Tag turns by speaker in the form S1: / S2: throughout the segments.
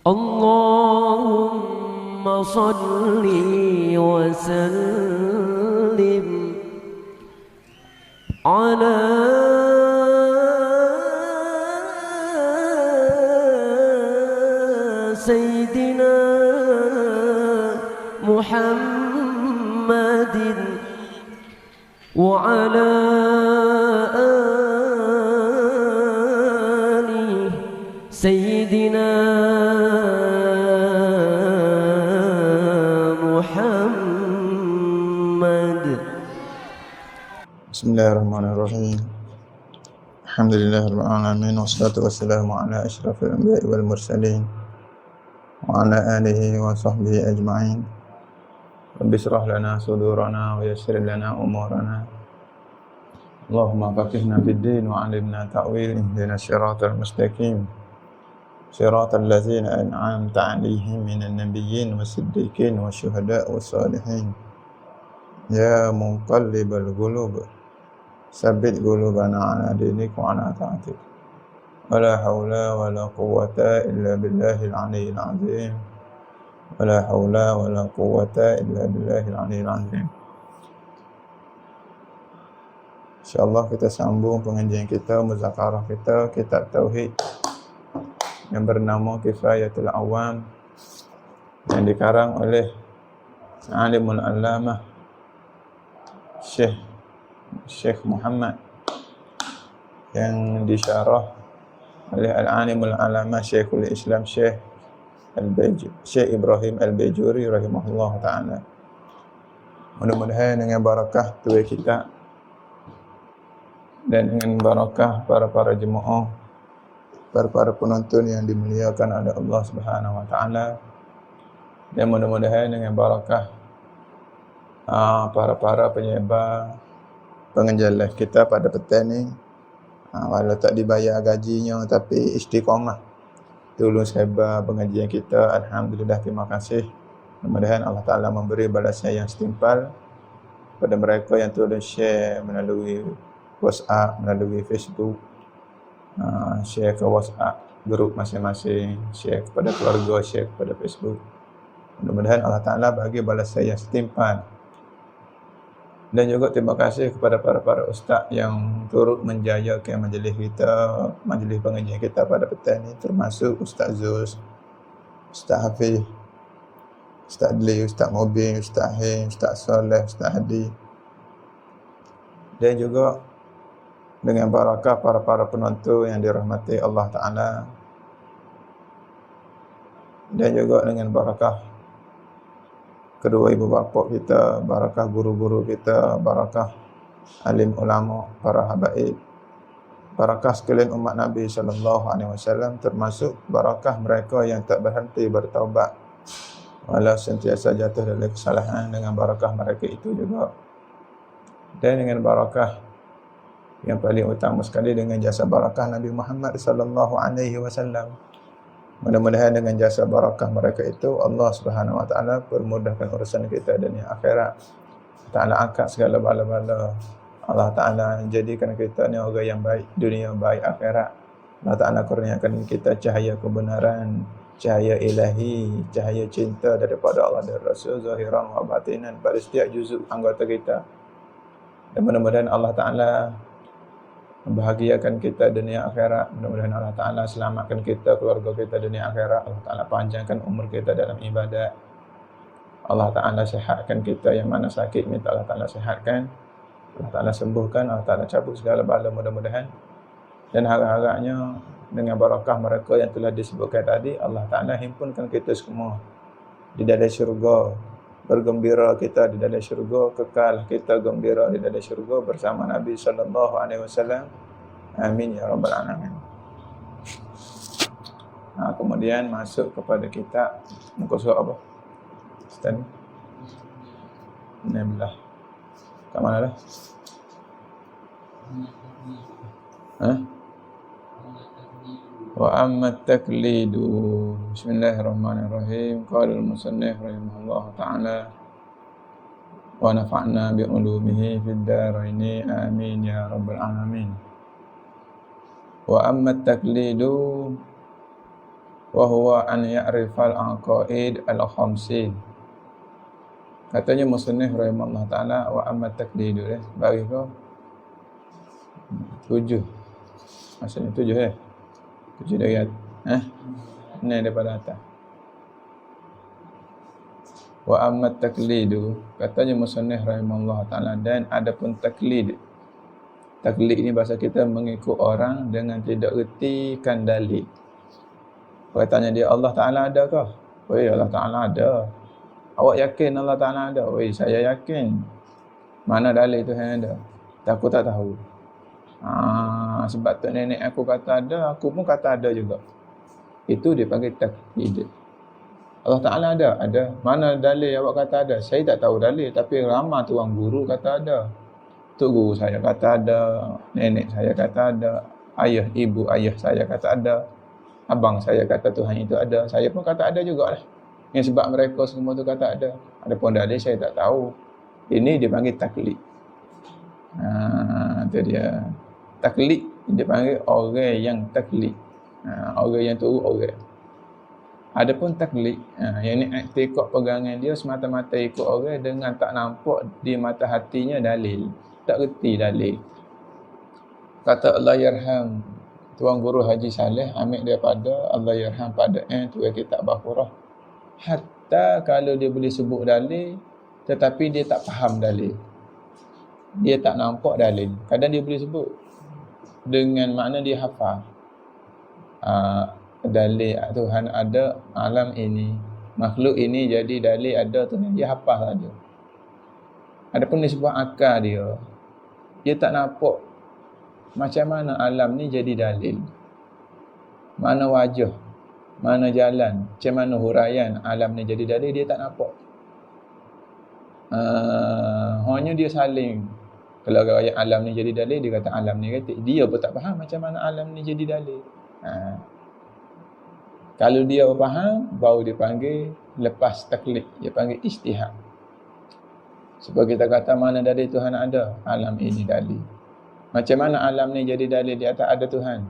S1: اللهم صل وسلم على سيدنا محمد وعلى آل سيدنا محمد.
S2: Bismillahirrahmanirrahim. Alhamdulillahirrahmanirrahim. Wassalatu wassalamu ala ashrafil anbiya'i wal mursalin wa ala alihi wa sahbihi ajma'in. Rabbi shrah lana sudurana wa yassir lana umurana. Allahumma faqihna fid din wa 'allimna ta'wil, ihdinas siratal mustaqim. Siratal ladzina an'amta 'alaihim minan nabiyyin was-siddiqin wasyuhada'i was-shalihin. Ya muqallibal qulub, sabbit qulubana 'ala dinik wa 'ala ta'atik. Wala haula wala quwwata illa billahil 'aliyyil 'azim. Wala haula wala quwwata illa billahil 'aliyyil 'azim. InsyaAllah kita sambung pengajian kita, muzakarah kita, kitab Tauhid yang bernama Kifayatul Awam, yang dikarang oleh Alimul Allamah Syekh Muhammad, yang disyarah oleh Al-Alimul Allamah Syekhul Islam Syekh Ibrahim Al-Bajuri rahimahullah ta'ala. Mudah-mudahan dengan barakah tuai kita dan dengan barakah para jemaah, para penonton yang dimuliakan oleh Allah Subhanahu wa taala, dan mudah-mudahan dengan barakah para penyebar pengajian live kita pada petang ni, walau tak dibayar gajinya tapi istiqamah tolong sebar pengajian kita. Alhamdulillah, terima kasih. Mudah-mudahan Allah Ta'ala memberi balasan yang setimpal pada mereka yang tolong share melalui WhatsApp, melalui Facebook, share ke WhatsApp grup masing-masing, share kepada keluarga, share kepada Facebook. Mudah-mudahan Allah Ta'ala bagi balasan yang setimpal. Dan juga terima kasih kepada para ustaz yang turut menjayakan majlis kita, majlis pengajian kita pada petang ini, termasuk Ustaz Zuz, Ustaz Hafiz, Ustaz Dli, Ustaz Mubin, Ustaz Him, Ustaz Saleh, Ustaz Hadi, dan juga dengan barakah para penonton yang dirahmati Allah Ta'ala, dan juga dengan barakah kedua ibu bapa kita, barakah guru-guru kita, barakah alim ulama, para habaib, barakah sekalian umat Nabi sallallahu alaihi wasallam, termasuk barakah mereka yang tak berhenti bertaubat walau sentiasa jatuh dalam kesalahan, dengan barakah mereka itu juga. Dan dengan barakah yang paling utama sekali, dengan jasa barakah Nabi Muhammad sallallahu alaihi wasallam. Mudah-mudahan dengan jasa barakah mereka itu Allah Subhanahu wa taala permudahkan urusan kita dunia akhirat. Taala angkat segala bala-bala. Allah Ta'ala jadikan kita ni orang yang baik dunia, baik akhirat. Allah Ta'ala kurniakan kita cahaya kebenaran, cahaya ilahi, cahaya cinta daripada Allah dan Rasul, zahiran wa batinan, pada setiap juzuk anggota kita. Dan mudah-mudahan Allah Ta'ala membahagiakan kita dunia akhirat. Mudah-mudahan Allah Ta'ala selamatkan kita, keluarga kita dunia akhirat. Allah Ta'ala panjangkan umur kita dalam ibadat. Allah Ta'ala sihatkan kita, yang mana sakit minta Allah Ta'ala sihatkan. Allah Ta'ala sembuhkan, Allah Ta'ala cabut segala bala mudah-mudahan. Dan harap-harapnya dengan barakah mereka yang telah disebutkan tadi, Allah Ta'ala himpunkan kita semua di dalam syurga, bergembira kita di dalam syurga, kekal kita gembira di dalam syurga bersama Nabi sallallahu alaihi wasallam. Amin ya rabbal alamin. Kemudian masuk kepada kitab muka surat apa? Ustaz ni. Bismillah. Kat mana dah? Wa amma at-taklidu. Bismillahirrahmanirrahim. Qala al-musannif rahimahullah ta'ala wa nafa'na bi ulumihi fid daraini amin ya rabbal alamin. Wa amma at-taklidu, wa huwa an ya'rifal aqaid al-khamsin. Katanya musannif rahimahullah taala wa amma taqlidu bagi kau 7. Maksudnya 7 7 dari ni daripada atas. Wa amma taqlidu, katanya musannif rahimahullah taala, dan adapun taklid. Taklid ni bahasa kita mengikut orang dengan tidak ertikan dalil. Katanya dia Allah Taala ada ke? Oi, Allah Taala ada. Awak yakin Allah Taala ada? Oi, saya yakin. Mana dalil Tuhan ada? Aku tak tahu. Sebab tu nenek aku kata ada, aku pun kata ada juga. Itu dipanggil taklid. Allah Ta'ala ada? Ada. Mana dalil awak kata ada? Saya tak tahu dalil, tapi ramai tuan guru kata ada. Tok guru saya kata ada, nenek saya kata ada, ibu ayah saya kata ada, abang saya kata Tuhan itu ada, saya pun kata ada jugalah. Yang sebab mereka semua tu kata ada. Adapun dalil saya tak tahu. Ini dipanggil taklid. Itu dia. Taklid dipanggil orang yang taklid. Orang yang turut orang. Adapun taklid, yang ni iktikad pegangan dia semata-mata ikut orang dengan tak nampak di mata hatinya dalil. Tak reti dalil. Kata Allah yarham Tuan Guru Haji Saleh ambil daripada Allah yarham pada tu kitab Baqarah. Hatta kalau dia boleh sebut dalil tetapi dia tak faham dalil. Dia tak nampak dalil. Kadang dia boleh sebut dengan makna dia hafal. Dalil Tuhan ada alam ini, makhluk ini jadi dalil ada Tuhan, dia hafal saja. Adapun nisbah akal dia tak nampak macam mana alam ni jadi dalil. Mana wajah, mana jalan, macam mana huraian alam ni jadi dalil, dia tak nampak. Hanya dia saling. Kalau orang alam ni jadi dalil, dia kata alam ni kata, dia pun tak faham macam mana alam ni jadi dalil. Kalau dia faham, baru dia panggil lepas taklid, dia panggil ijtihad. Sebab kita kata mana dalil Tuhan ada, alam ini dalil. Macam mana alam ni jadi dalil di atas ada Tuhan?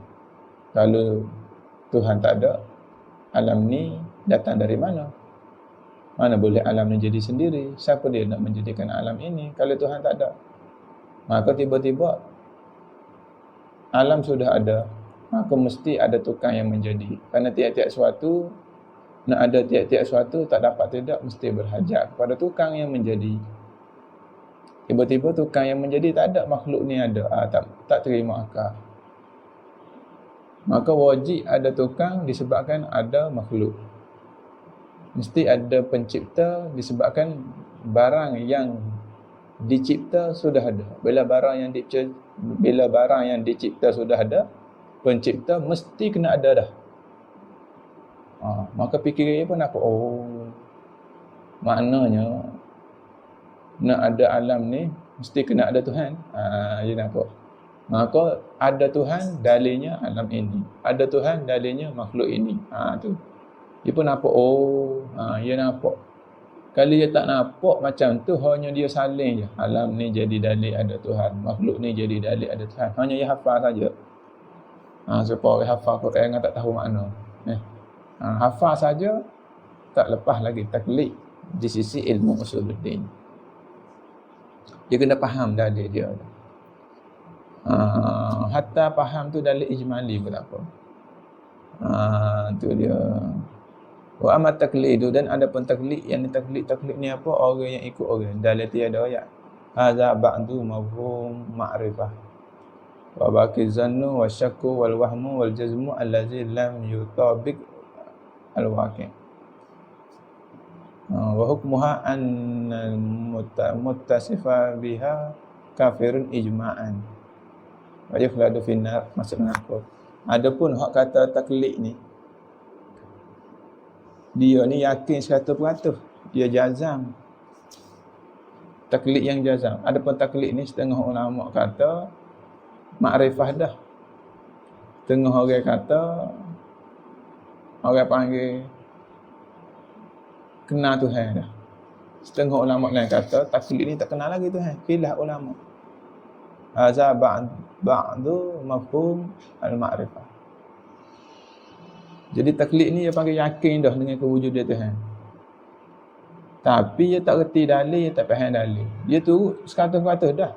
S2: Kalau Tuhan tak ada, alam ni datang dari mana? Mana boleh alam ni jadi sendiri? Siapa dia nak menjadikan alam ini kalau Tuhan tak ada? Maka tiba-tiba alam sudah ada, maka mesti ada tukang yang menjadi. Kerana tiap-tiap suatu, nak ada tiap-tiap suatu tak dapat tidak, mesti berhajat kepada tukang yang menjadi. Tiba-tiba tukang yang menjadi tak ada, makhluk ni ada, tak terima akal. Maka wajib ada tukang disebabkan ada makhluk. Mesti ada pencipta disebabkan barang yang dicipta sudah ada. Bila barang yang dicipta sudah ada, pencipta mesti kena ada dah. Maka fikirannya pun apa? Maknanya nak ada alam ni mesti kena ada Tuhan. Dia nampak. Maka ada Tuhan dalilnya alam ini. Ada Tuhan dalilnya makhluk ini. Tu. Dia pun nampak. Dia nampak. Kalau dia tak nampak macam tu, hanya dia saling je. Alam ni jadi dalil ada Tuhan. Makhluk ni jadi dalil ada Tuhan. Hanya dia hafal saja. Supaya orang hafal Quran tak tahu makna. Hafal saja tak lepas lagi taklid di sisi ilmu usuluddin. Dia kena faham dalil dia. Hatta faham tu dalil ijmali pun tak apa. Tu dia. Wa amat taklidu, dan ada pun taklid, yang taklid ni apa? Orang yang ikut orang. Dalil tiada ayat. Hadza ba'du mafhum ma'rifah. Wa baqi zannu wa syakku wal wahmu wal jazmu allazi lam yutabiq al waqi'. Wa hukmuha an muttasifa biha kafirun ijma'an wa yukhladu finnar. Maksudnya apa? Adapun hak kata taklid ni, dia ni yakin 100%, dia jazam. Taklid yang jazam. Adapun taklid ni setengah ulama kata makrifah dah. Setengah orang kata, orang panggil kenal Tuhan dah. Setengah ulama lain kata taklid ni tak kenal lagi Tuhan. Khilaf ulama. Hadza ba'du mafhum al-ma'rifah. Jadi taklid ni dia panggil yakin dah dengan kewujudan Tuhan. Tapi dia tak reti dalil, dia tak faham dalil. Dia turut 100% dah.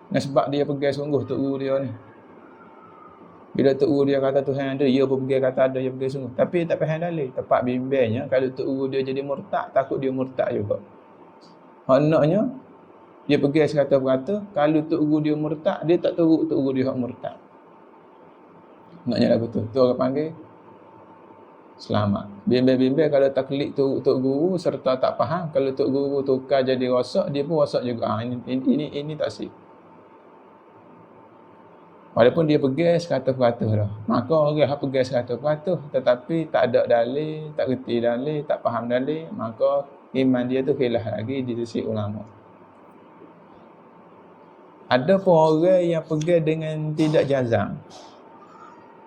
S2: Dengan sebab dia pegang sungguh tok guru dia ni. Bila tok guru dia kata Tuhan ada, dia pun pegang kata ada, dia pegang sungguh. Tapi dia tak faham dalil. Tempat bimbangnya kalau tok guru dia jadi murtad, takut dia murtad juga. Maknanya dia pegang 100%, kalau tok guru dia murtad, dia tak turut tok guru dia hak murtad. Maknanya lagu tu. Tu orang panggil selamat. Bimbang-bimbang kalau taklid tu tok guru serta tak faham, kalau tok guru tukar jadi rosak, dia pun rosak juga. Ini tak sip. Walaupun dia pegang 100% dah. Maka orang yang pegang 100% tetapi tak ada dalil, tak reti dalil, tak faham dalil, maka iman dia tu khilaf lagi di sisi ulama. Ada pun orang yang pegang dengan tidak jazam.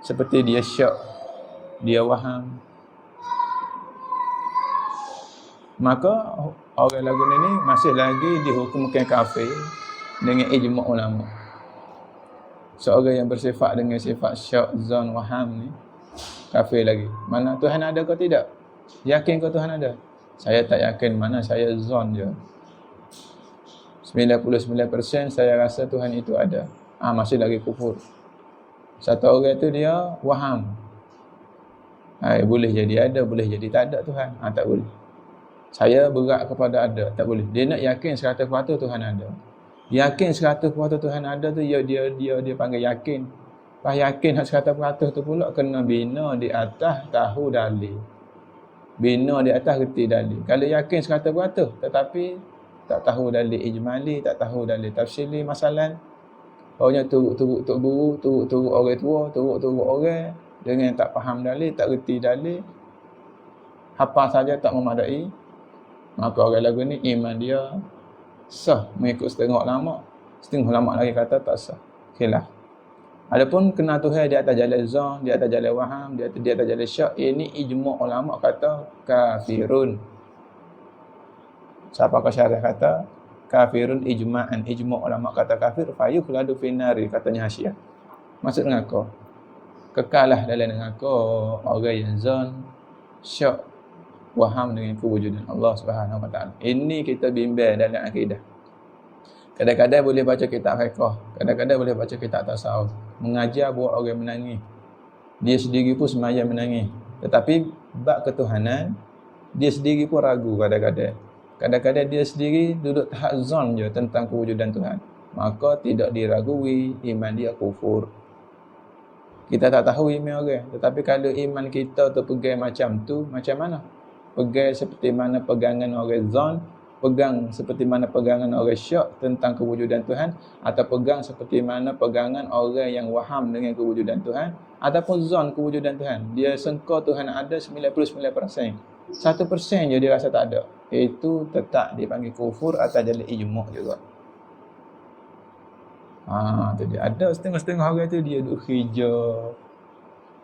S2: Seperti dia syak, dia waham. Maka orang lagu ni masih lagi dihukumkan kafir dengan ijma' ulama. Seorang yang bersifat dengan sifat syak, zon, waham ni kafir lagi. Mana Tuhan ada ke tidak? Yakin ke Tuhan ada? Saya tak yakin, mana saya zon je. 99% saya rasa Tuhan itu ada. Masih lagi kufur. Satu orang tu dia waham. Boleh jadi ada, boleh jadi tak ada Tuhan. Tak boleh. Saya berat kepada ada, tak boleh. Dia nak yakin 100% Tuhan ada. Yakin 100% Tuhan ada tu dia panggil yakin. Pas yakin 100% tu pula kena bina di atas tahu dalil. Bina di atas reti dalil. Kalau yakin 100% tetapi tak tahu dalil ijmali, tak tahu dalil tafsili masalah. Orangnya turut guru, turut orang tua, turut orang dengan tak faham dalil, tak reti dalil. Hafal saja tak memadai. Maka orang lagu ni iman dia sah mengikut setengah ulama. Setengah ulama lagi kata tak sah. Khilaf. Adapun kenal Tuhan di atas jalan zon, di atas jalan waham, di atas jalan syak, ini ijma' ulama kata kafirun. Siapa syarah kata kafirun ijma'an. Ijma' ulama kata kafir fayukhladu finnari, katanya Hasyiah. Maksud neraka. Kekalah dalam neraka orang yang zon, syak, waham dengan kewujudan Allah Subhanahu Wa Taala. Ini kita bimbang dalam akidah. Kadang-kadang boleh baca kitab fiqh, kadang-kadang boleh baca kitab tasawuf. Mengajar buat orang menangis. Dia sendiri pun semaya menangis. Tetapi bab ketuhanan, dia sendiri pun ragu kadang-kadang. Kadang-kadang dia sendiri duduk tahap zon je tentang kewujudan Tuhan. Maka tidak diragui, iman dia kufur. Kita tak tahu iman orang. Tetapi kalau iman kita terpegang macam tu, macam mana? Pegang seperti mana pegangan orang zon, pegang seperti mana pegangan orang syak tentang kewujudan Tuhan, atau pegang seperti mana pegangan orang yang waham dengan kewujudan Tuhan, ataupun zon kewujudan Tuhan. Dia sangka Tuhan ada 99%. 1% je dia rasa tak ada. Itu tetap dipanggil kufur atau jadi ijma' juga. Tu dia. Ada setengah-setengah orang tu dia duk kerja,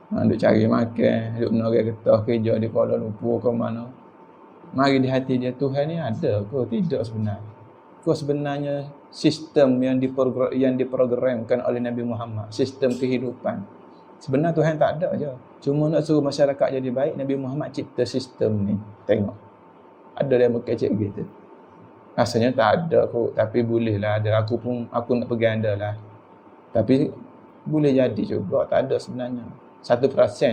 S2: duk cari makan, duk menoreh getah kerja di Kuala Lumpur ke mana. Mari di hati dia, Tuhan ni ada ke tidak sebenarnya? Ke sebenarnya sistem yang diprogramkan oleh Nabi Muhammad, sistem kehidupan. Sebenarnya Tuhan tak ada je. Cuma nak suruh masyarakat jadi baik, Nabi Muhammad cipta sistem ni. Tengok. Ada yang berkecek gitu. Rasanya tak ada kot, tapi bolehlah ada. Aku nak pegang anda lah. Tapi boleh jadi juga, tak ada sebenarnya. 1%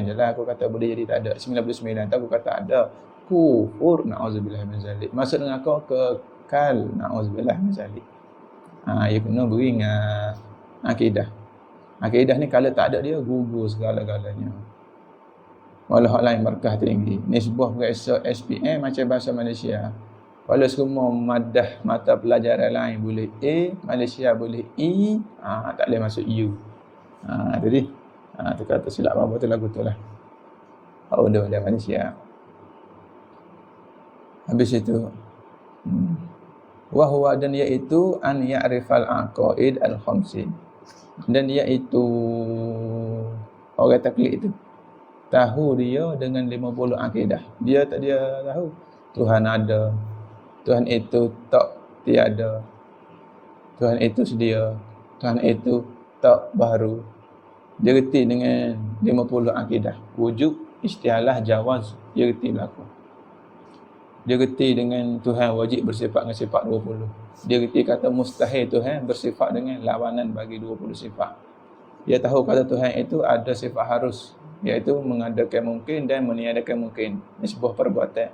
S2: je lah aku kata boleh jadi tak ada. 99 tu aku kata ada. Kufur, na'udzubillah min zalik. Maksud dengan kau kekal, na'udzubillah min zalik. Ya kena beringat akidah. Akidah ni kalau tak ada dia, gugur segala-galanya. Walau hak lain berkah tinggi. Nisbah periksa SPM macam bahasa Malaysia. Walau semua madah mata pelajaran lain boleh A, Malaysia boleh E, tak boleh masuk U. Jadi, tu kata silap apa tu lagu tu lah. Undang-undang Malaysia. Habis itu, wahwa dan iaitu an ya'rifal aqaid al-khamsin. Dan iaitu orang taklid itu tahu dia dengan 50 akidah. Dia tahu Tuhan ada, Tuhan itu tak tiada, Tuhan itu sedia, Tuhan itu tak baru. Dia reti dengan 50 akidah. Wujud, istilah jawaz, dia reti berlaku. Dia reti dengan Tuhan wajib bersifat dengan sifat 20. Dia reti kata mustahil Tuhan bersifat dengan lawanan bagi 20 sifat. Dia tahu kata Tuhan itu ada sifat harus, iaitu mengadakan mungkin dan meniadakan mungkin. Ini sebuah perbuatan.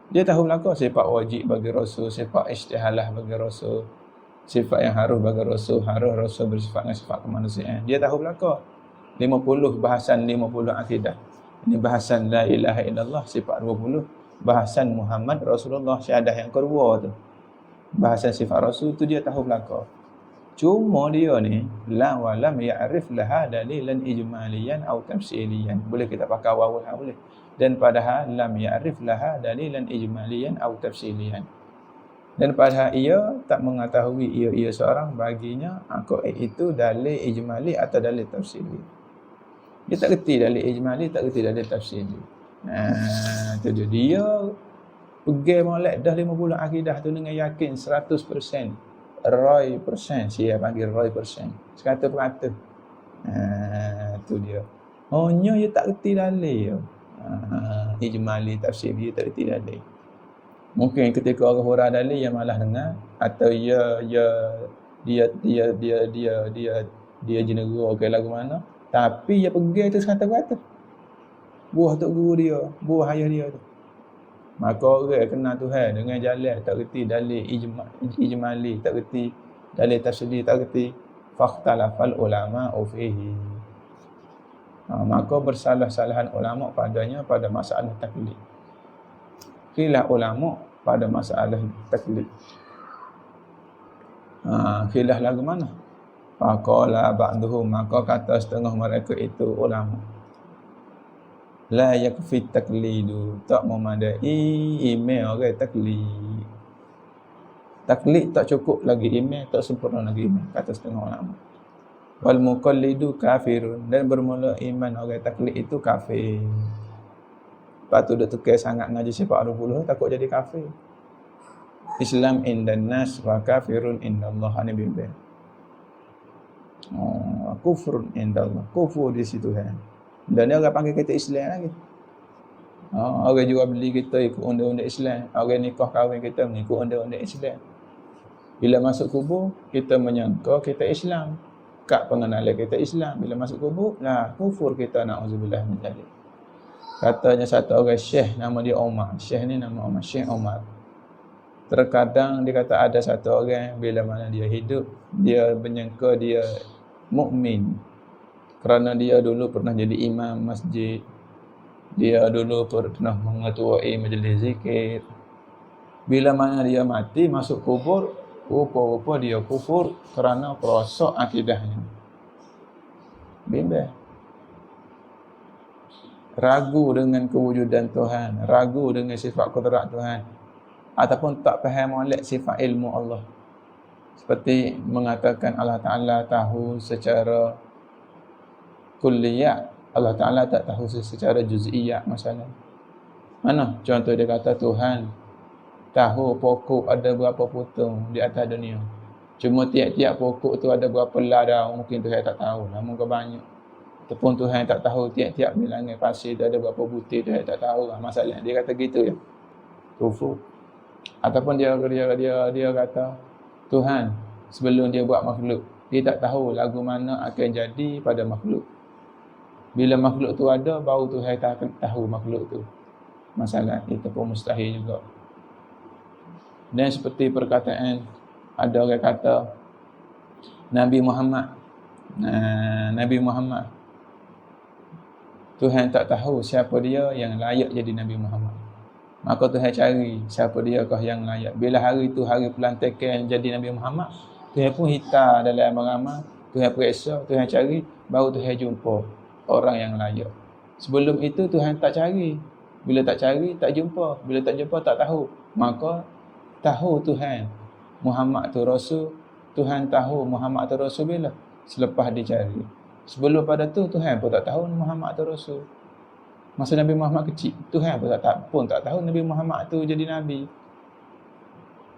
S2: Dia tahu belaka sifat wajib bagi Rasul, sifat istihalah bagi Rasul, sifat yang harus bagi Rasul, harus Rasul bersifat dengan sifat kemanusiaan. Dia tahu belaka 50 bahasan 50 akidah. Ini bahasan la ilaha illallah sifat 20. Bahasan Muhammad Rasulullah syahadah yang kedua tu. Bahasan sifat Rasul tu dia tahu belaka. Cuma dia ni la wa lam ya'rif laha dalilan ijmaliyan atau tafsiliyan. Boleh kita pakai waw boleh. Dan padahal lam ya'rif laha dalilan ijmaliyan atau tafsiliyan. Dan padahal ia tak mengetahui ia seorang baginya itu dalil ijmali atau dalil tafsili. Dia tak reti dalil ijmali, tak reti dalil tafsili. Tu dia pergi molek dah 50 akidah tu dengan yakin 100%, 100%, saya panggil 100%, 100%. Tu dia. Hanya dia tak reti dalil. Ijmali tafsir dia tak reti dalil. Mungkin ketika orang hurah dalil yang malah dengar, atau dia jenera ke lagu mana, tapi dia pergi tu 100%. Buah tok guru dia, buah ayah dia tu. Maka orang kenal Tuhan dengan jalan tak reti dalil ijmali, tak reti dalil tafsiri, tak reti fakhtalafal ulama fihi. Maka bersalah-salahan ulama padanya pada masalah taklid. Khilaf ulama pada masalah taklid. Khilaf lagu mana? Faqala ba'duhum, maka kata setengah mereka itu ulama. La yakfi taklidu, tak memadai email orang taklid. Taklid tak cukup lagi email, tak sempurna lagi email, kata setengah ulama. Wal muqallidu kafirun, dan bermula iman orang taklid itu kafir. Lepas tu dia tukar sangat ngaji sifat 20, takut jadi kafir. Islam indan nas wa kafirun indallah, ni bimbang. Kufrun indallah, kufur di situ kan. Dan dia orang panggil kita Islam lagi. Orang jual beli kita ikut undang-undang Islam. Orang nikah kahwin kita mengikut undang-undang Islam. Bila masuk kubur, kita menyangka kita Islam. Kad pengenalan kita Islam. Bila masuk kubur, kufur kita, na'udzubillah min dzalik. Katanya satu orang syekh, nama dia Omar. Syekh ni nama Omar, Syekh Omar. Terkadang dia kata ada satu orang bila mana dia hidup, dia menyangka dia mukmin. Kerana dia dulu pernah jadi imam masjid. Dia dulu pernah mengetuai majlis zikir. Bila mana dia mati, masuk kubur, rupa-rupa dia kufur kerana perosak akidahnya. Bimbang. Ragu dengan kewujudan Tuhan, ragu dengan sifat kudrat Tuhan, ataupun tak faham molek sifat ilmu Allah. Seperti mengatakan Allah Ta'ala tahu secara kulliyat, Allah Ta'ala tak tahu secara juz'iyat masalah. Mana? Contoh dia kata Tuhan tahu pokok ada berapa potong di atas dunia. Cuma tiap-tiap pokok tu ada berapa ladang, mungkin Tuhan tak tahu lah, mungkin banyak. Ataupun Tuhan tak tahu tiap-tiap bilangan pasir tu ada berapa butir, Tuhan tak tahu lah masalah. Dia kata gitu ya. Kufur. Ataupun dia kata Tuhan sebelum dia buat makhluk, dia tak tahu lagu mana akan jadi pada makhluk. Bila makhluk tu ada, baru Tuhan tahu makhluk tu. Masalah itu pun mustahil juga. Dan seperti perkataan, ada orang kata Nabi Muhammad, Tuhan tak tahu siapa dia yang layak jadi Nabi Muhammad. Maka Tuhan cari siapa diakah yang layak. Bila hari tu hari pelantikan jadi Nabi Muhammad, Tuhan pun hitam dalam amal-amal, Tuhan periksa, Tuhan cari, baru Tuhan jumpa orang yang layak. Sebelum itu Tuhan tak cari. Bila tak cari, tak jumpa. Bila tak jumpa, tak tahu. Maka tahu Tuhan Muhammad tu Rasul. Tuhan tahu Muhammad tu Rasul bila? Selepas dicari. Sebelum pada tu Tuhan pun tak tahu Muhammad tu Rasul. Masa Nabi Muhammad kecil, Tuhan pun tak tahu Nabi Muhammad tu jadi Nabi.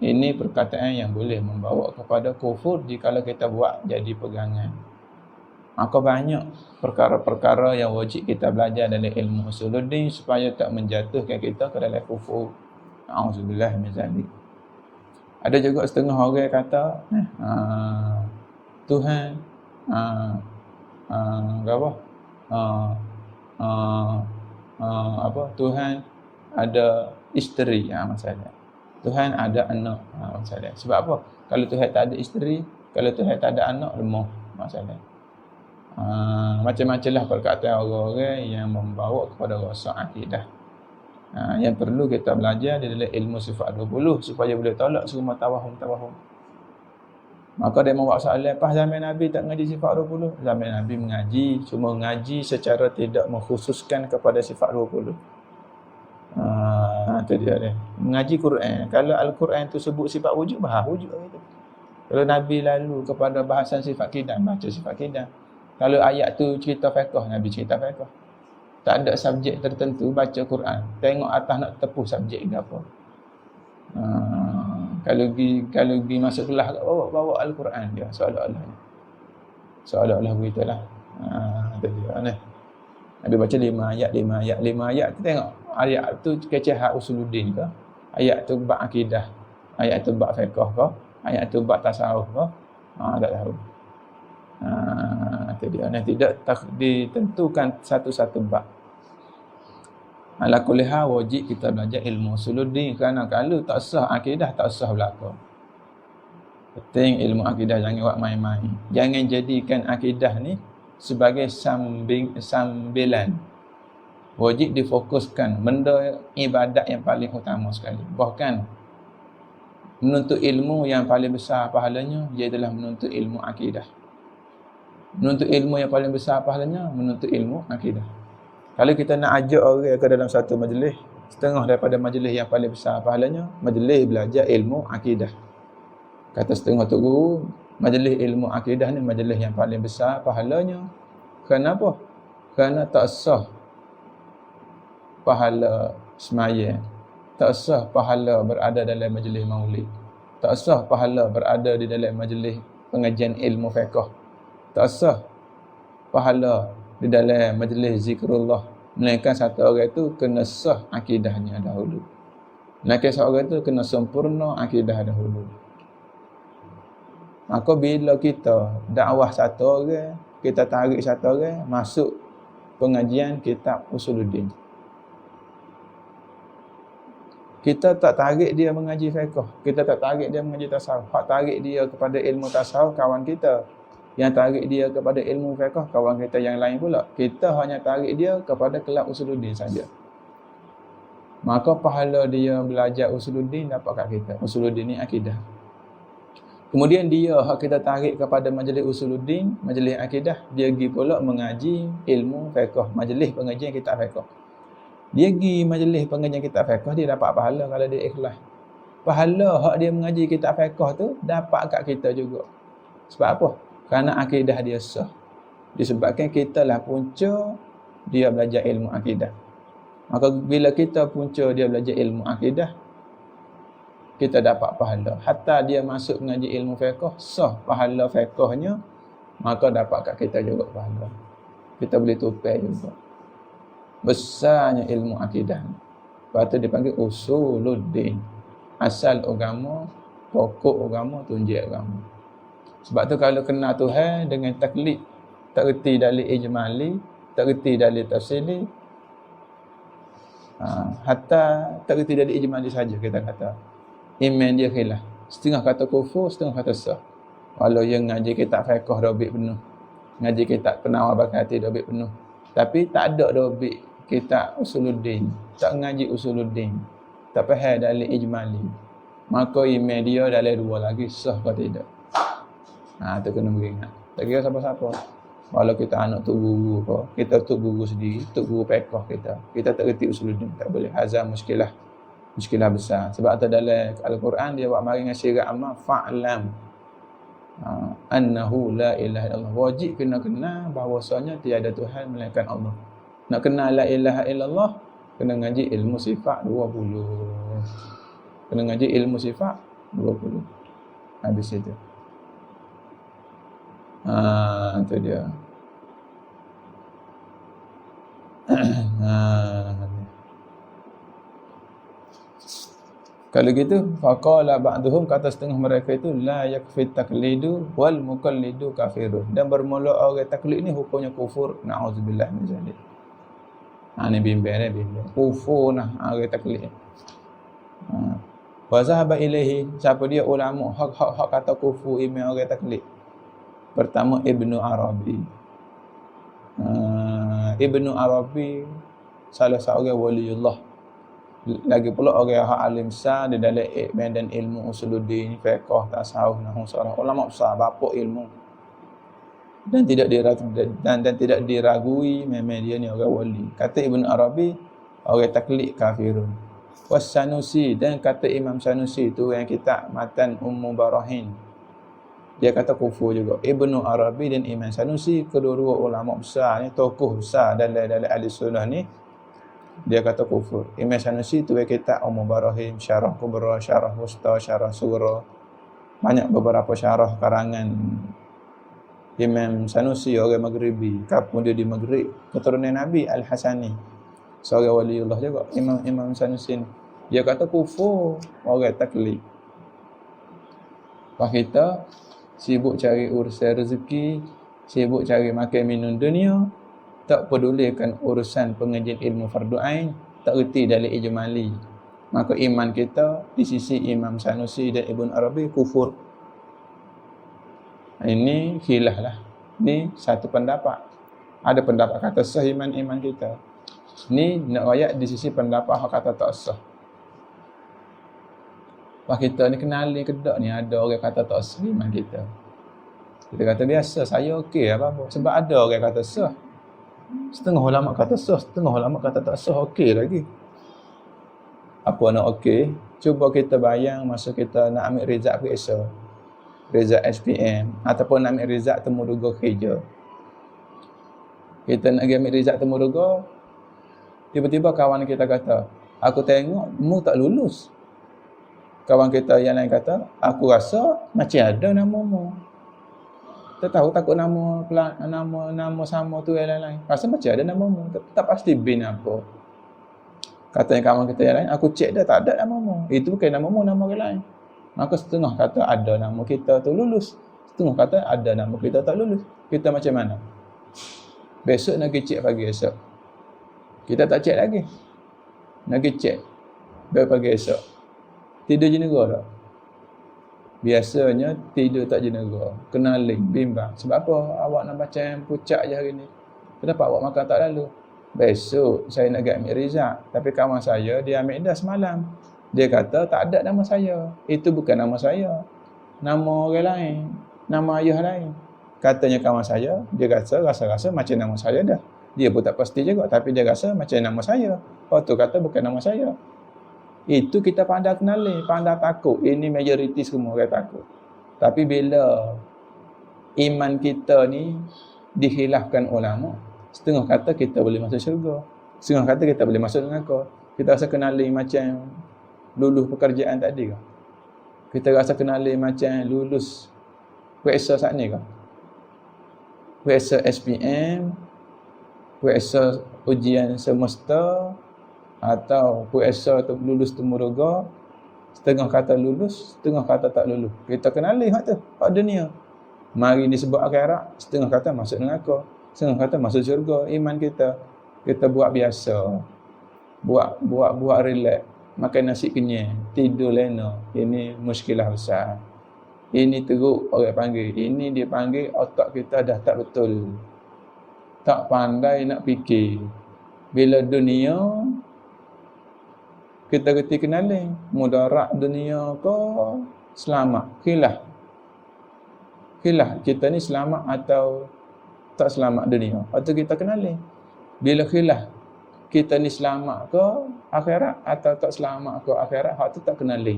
S2: Ini perkataan yang boleh membawa kepada kufur jika kita buat jadi pegangan. Maka banyak perkara-perkara yang wajib kita belajar dalam ilmu usuluddin supaya tak menjatuhkan kita ke dalam kufur. Auzubillah min zalik. Ada juga setengah orang kata Tuhan apa? Apa? Tuhan ada isteri, masalah. Tuhan ada anak, masalah. Sebab apa? Kalau Tuhan tak ada isteri, kalau Tuhan tak ada anak, lemah, masalah. Macam-macam lah perkataan orang-orang yang membawa kepada rosak akidah. Yang perlu kita belajar di dalam ilmu sifat 20 supaya boleh tolak semua tawahum-tawahum. Maka dia membawa soalan, lepas zaman Nabi tak mengaji sifat 20? Zaman Nabi mengaji, cuma mengaji secara tidak mengkhususkan kepada sifat 20. Itu dia. Mengaji Quran. Kalau Al-Quran tu sebut sifat wujud, bahas wujud itu. Kalau Nabi lalu kepada bahasan sifat kidam, baca sifat kidam. Kalau ayat tu cerita fiqh, Nabi cerita fiqh. Tak ada subjek tertentu, baca Quran. Tengok atas nak tepuh subjek ke apa. Kalau pergi masuk kelas, bawa Al-Quran dia, seolah-olah begitulah. Tadi ni. Nabi baca 5 ayat tu, tengok ayat tu kecehak usuluddin ke, ayat tu bab akidah, ayat tu bab fiqh ke, ayat tu bab tasawuf ke, tak tahu. Tadi ni tidak ditentukan satu-satu bab. Ala kulli hal wajib kita belajar ilmu usuluddin, kerana kalau tak sah akidah tak sah belaka. Penting ilmu akidah, jangan buat main-main. Jangan jadikan akidah ni sebagai sambilan. Wajib difokuskan benda ibadat yang paling utama sekali. Bahkan menuntut ilmu yang paling besar pahalanya iaitu menuntut ilmu akidah. Menuntut ilmu yang paling besar pahalanya menuntut ilmu akidah. Kalau kita nak ajak orang ke dalam satu majlis, setengah daripada majlis yang paling besar pahalanya majlis belajar ilmu akidah. Kata setengah tu guru, majlis ilmu akidah ni majlis yang paling besar pahalanya. Kenapa? Kerana tak sah pahala semaya, tak sah pahala berada dalam majlis maulid, tak sah pahala berada di dalam majlis pengajian ilmu fiqh, tak sah pahala di dalam majlis zikrullah, melainkan satu orang itu kena sah akidahnya dahulu. Melainkan seorang itu kena sempurna akidah dahulu. Maka bila kita dakwah satu orang, kita tarik satu orang masuk pengajian kitab usuluddin, kita tak tarik dia mengaji fiqh, kita tak tarik dia mengaji tasawuf. Hak tarik dia kepada ilmu tasawuf kawan kita, yang tarik dia kepada ilmu fiqh kawan kita yang lain pula. Kita hanya tarik dia kepada kelab usuluddin saja. Maka pahala dia belajar usuluddin dapat kat kita. Usuluddin ni akidah. Kemudian dia hak kita tarik kepada majlis usuluddin, majlis akidah, dia pergi pula mengaji ilmu fiqh, majlis pengajian kitab fiqh. Dia pergi majlis pengajian kitab fiqh, dia dapat pahala kalau dia ikhlas. Pahala hak dia mengaji kitab fiqh tu dapat kat kita juga. Sebab apa? Kerana akidah dia sah. Disebabkan kita lah punca dia belajar ilmu akidah. Maka bila kita punca dia belajar ilmu akidah, kita dapat pahala. Hatta dia masuk mengaji ilmu fiqh, sah pahala fiqhnya, maka dapat kat kita juga pahala. Kita boleh tupai juga. Besarnya ilmu akidah. Lepas tu dipanggil usuluddin. Asal agama, pokok agama, tunjuk agama. Sebab tu kalau kenal Tuhan dengan taklid, tak reti dalil ijmali, tak reti dalil tafsili, hatta tak reti dalil ijmali saja kita kata, iman dia khilaf. Setengah kata kufur, setengah kata sah. Walau yang ngaji kitab fiqh dah habis penuh, ngaji kitab penawar bakati dah habis penuh, tapi tak ada dah habis kitab usuluddin, tak ngaji usuluddin, tak faham dalil ijmali, maka iman dia dalam dua lagi, sah ke tidak. Tu kena beringat. Tak kira siapa-siapa. Walau kita anak tok guru ke, kita tok guru sendiri, tok guru fiqh kita tak reti usuluddin, tak boleh. Hazam muskilah besar. Sebab tu dalam Al-Quran dia buat mari dengan syirat amma fa'lam annahu la ilaha illallah. Wajib kena kenal bahawasanya tiada Tuhan melainkan Allah. Nak kenal la ilaha illallah, kena ngaji ilmu sifat 20. Kena ngaji ilmu sifat 20. Habis itu. Itu dia. Kalau gitu, faqala ba'duhum, kata setengah mereka itu, la yakfi taqlidu wal muqallidu kafirun. Dan bermula orang taklid ni hukumnya kufur. Na'udzubillah min zalik. Ni bimbang. Kufur nah orang taklid. Wa zahaba ilaihi, siapa dia ulama hak kata kufur iman orang taklid. Pertama Ibnu Arabi. Ibnu Arabi salah seorang waliullah. Lagi pula orang yang alim besar di dalam medan ilmu usuluddin, fiqh, tasawuf, nahwu, sarah, ulama besar, bapa ilmu. Dan tidak diragui memang dia ni orang wali. Kata Ibn Arabi, orang taklid kafirun. Was Sanusi, dan kata Imam Sanusi tu yang kitab Matan Ummu Barahin, dia kata kufur juga. Ibnu Arabi dan Imam Sanusi, kedua-dua ulama besar ni, tokoh besar dalam ahli sunnah ni, dia kata kufur. Imam Sanusi tu kitab Ummu Barahin, Syarah Kubra, Syarah Wusta, Syarah Sughra. Banyak beberapa syarah karangan Imam Sanusi, orang Maghribi. Kampung dia di Maghrib, keturunan Nabi Al-Hasani, seorang waliullah juga Imam Sanusi ni. Dia kata kufur orang taklid. Pak kita sibuk cari urusan rezeki, sibuk cari makan minum dunia, tak pedulikan urusan pengajian ilmu fardu ain, tak reti dalam ijmali. Maka iman kita di sisi Imam Sanusi dan Ibn Arabi kufur. Ini khilaf lah. Ini satu pendapat. Ada pendapat kata sah iman kita. Ni nak ayat di sisi pendapat hak kata tak sah. Pak kita ni kenali kedak ni ada orang kata tak sah iman kita. Kita kata biasa, saya okey apa-apa. Sebab ada orang kata sah. Setengah ulama kata sah, setengah ulama kata tak sah, okey lagi. Apa nak okey? Cuba kita bayang masa kita nak ambil rizak biasa, rizak SPM, ataupun nak ambil rizak temuruga kerja. Kita nak ambil rizak temuruga, tiba-tiba kawan kita kata, aku tengok mu tak lulus. Kawan kita yang lain kata, aku rasa macam ada namamu. Tak tahu, takut nama sama tu yang lain. Rasa macam ada namamu, tak pasti bin apa. Katanya kawan kita yang lain, aku cek dah tak ada namamu. Itu bukan namamu, nama orang lain. Maka setengah kata ada nama kita tu lulus, setengah kata ada nama kita tak lulus. Kita macam mana? Besok nak pergi cek pagi esok. Kita tak cek lagi. Nak pergi cek pagi esok. Tidur jenera tak? Biasanya tidur tak jenera. Kena link, bimbang. Sebab apa awak nak baca yang puncak je hari ni? Kenapa awak makan tak lalu? Besok saya nak pergi ambil rizak. Tapi kawan saya, dia ambil dah semalam. Dia kata tak ada nama saya. Itu bukan nama saya. Nama orang lain. Nama ayah lain. Katanya kawan saya, dia rasa macam nama saya dah. Dia pun tak pasti juga. Tapi dia rasa macam nama saya. Lepas tu kata bukan nama saya. Itu kita pandai kenali, pandai takut. Ini majoriti semua orang takut. Tapi bila iman kita ni dihilafkan ulama, setengah kata kita boleh masuk syurga, setengah kata kita boleh masuk neraka. Kita rasa kenali macam lulus pekerjaan tadi ke? Kita rasa kenali macam lulus periksa saat ni ke? Periksa SPM, periksa ujian semester, atau periksa lulus temuruga, setengah kata lulus, setengah kata tak lulus. Kita kenali hak tu, hak dunia. Mari disebut akhirat, setengah kata masuk neraka, setengah kata masuk syurga. Iman kita buat biasa. Buat relax, makan nasi kenyang, tidur lena. Ini muskilah besar. Ini teruk orang panggil. Ini dia panggil otak kita dah tak betul. Tak pandai nak fikir. Bila dunia kita reti kenali mudarat dunia ke selamat, khilaf kita ni selamat atau tak selamat dunia, atau kita kenali. Bila khilaf kita ni selamat ke akhirat atau tak selamat ke akhirat, hak tu tak kenali.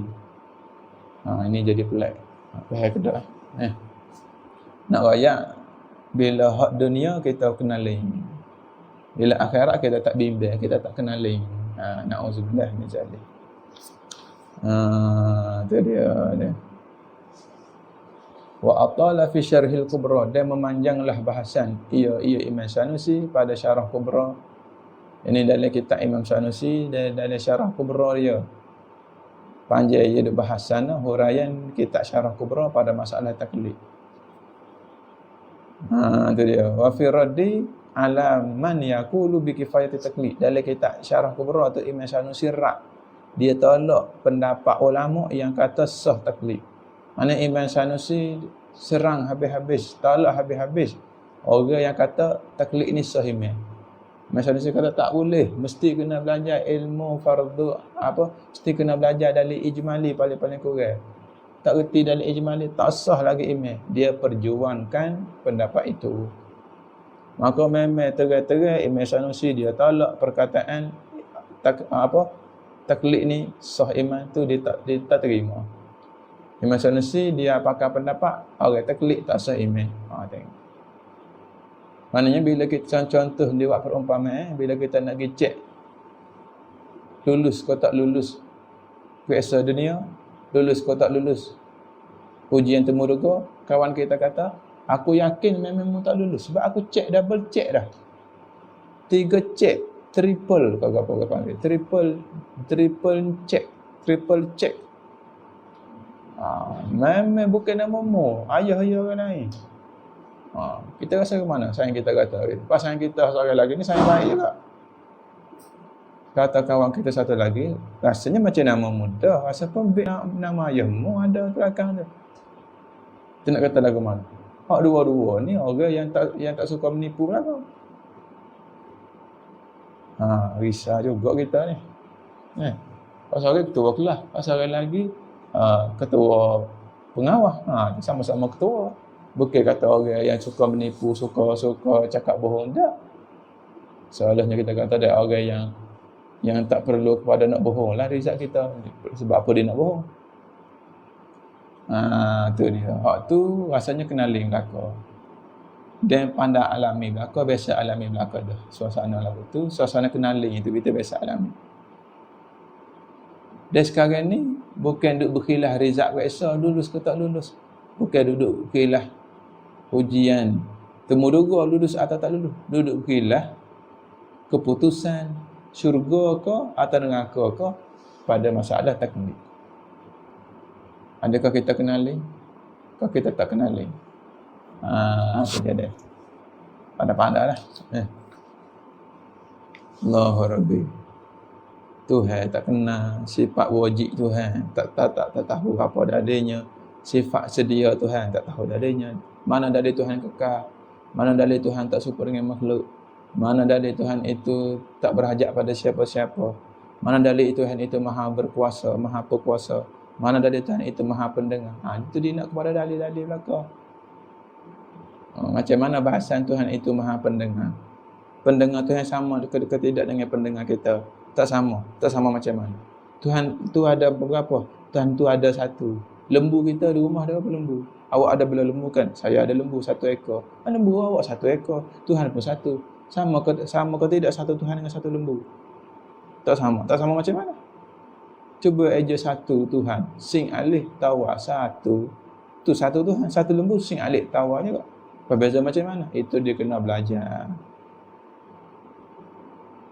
S2: Ini jadi pelik. Apa kedua nak raya, bila hak dunia kita kenali, bila akhirat kita tak bimbang, kita tak kenali. Na'udzubillah min zalik. Itu dia. Wa atala fi syarhil kubra, dan memanjanglah bahasan ia Imam Sanusi pada syarah kubra. Ini dalam kitab Imam Sanusi, dalam syarah kubra dia. Panjang dia duk bahas sana huraian kitab syarah kubra pada masalah taklid. Itu dia. Wa fi raddi ala man yaqulu bi kifayati taklid. Dalam kitab syarah kubra tu Imam Sanusi dia tolak pendapat ulama yang kata sah taklid. Mana Imam Sanusi serang habis-habis, tolak habis-habis orang yang kata taklid ni sah Imam. Masalah saya kata tak boleh, mesti kena belajar ilmu fardu mesti kena belajar dari ijmali paling-paling kurang. Tak reti dari ijmali tak sah lagi imam. Dia perjuangkan pendapat itu. Maka memang terang-terang Imam Sanusi dia tolak perkataan taklid ni sah imam tu dia tak terima. Imam Sanusi dia pakai pendapat orang taklid tak sah imam. Tengok. Maknanya bila kita contoh dia buat perumpamaan, bila kita nak pergi cek lulus kau tak lulus kuasa dunia, lulus kau tak lulus ujian temuruga, kawan kita kata, aku yakin memang tak lulus sebab aku cek, double cek dah. 3 cek, triple kau apa panggil, triple cek, triple cek. Memang bukan nama mu, ayah orang lain. Kita rasa ke mana sayang kita kata pas sayang kita seorang lagi ni sayang baik juga. Kata kawan kita satu lagi rasanya macam nama muda, rasa pun nama ayahmu ada belakang tu. Kita nak kata lagu mana? Dua-dua ni orang yang tak suka menipu belakang. Risau juga kita ni. Pasal orang ketua kelas, pasal orang lagi ketua pengawas. Sama-sama ketua. Bukan kata orang yang suka menipu, suka cakap bohong, tak. Seolahnya kita kata ada orang yang tak perlu kepada nak bohong lah rizat kita. Sebab apa dia nak bohong? Tu dia. Hak tu rasanya kenali belaka. Dan pandang alami belaka, biasa alami belaka dah. Suasana lagu tu, suasana kenali itu kita biasa alami. Dan sekarang ni, bukan duduk berkilah rizat biasa, lulus ke tak lulus. Bukan duduk berkilah ujian temuruga lulus atau tak lulus. Duduk berkilah keputusan syurga ke atau neraka ke pada masalah taklid. Adakah kita kenali? Atau kita tak kenali? Apa dia ada? Pandai-pandai lah. Allahu Rabbi. Tuhan tak kenal sifat wajib Tuhan. Tak tahu apa dadanya. Sifat sedia Tuhan tak tahu dadanya. Mana dari Tuhan kekal, mana dari Tuhan tak serupa dengan makhluk, mana dari Tuhan itu tak berhajat pada siapa-siapa, mana dari Tuhan itu maha berkuasa, maha perkuasa, mana dari Tuhan itu maha pendengar. Itu dia nak kepada dalil-dalil belaka. Macam mana bahasan Tuhan itu maha pendengar? Pendengar Tuhan sama ke tidak dengan pendengar kita? Tak sama macam mana? Tuhan tu ada berapa? Tuhan tu ada satu. Lembu kita di rumah ada berapa lembu? Awak ada bila lembu kan? Saya ada lembu 1 ekor. Lembu awak 1 ekor. Tuhan pun satu. Sama ke tidak satu Tuhan dengan satu lembu? Tak sama. Tak sama macam mana? Cuba aja satu Tuhan. Sing alih tawa satu. Tu satu Tuhan. Satu lembu sing alih tawa juga. Berbeza macam mana? Itu dia kena belajar.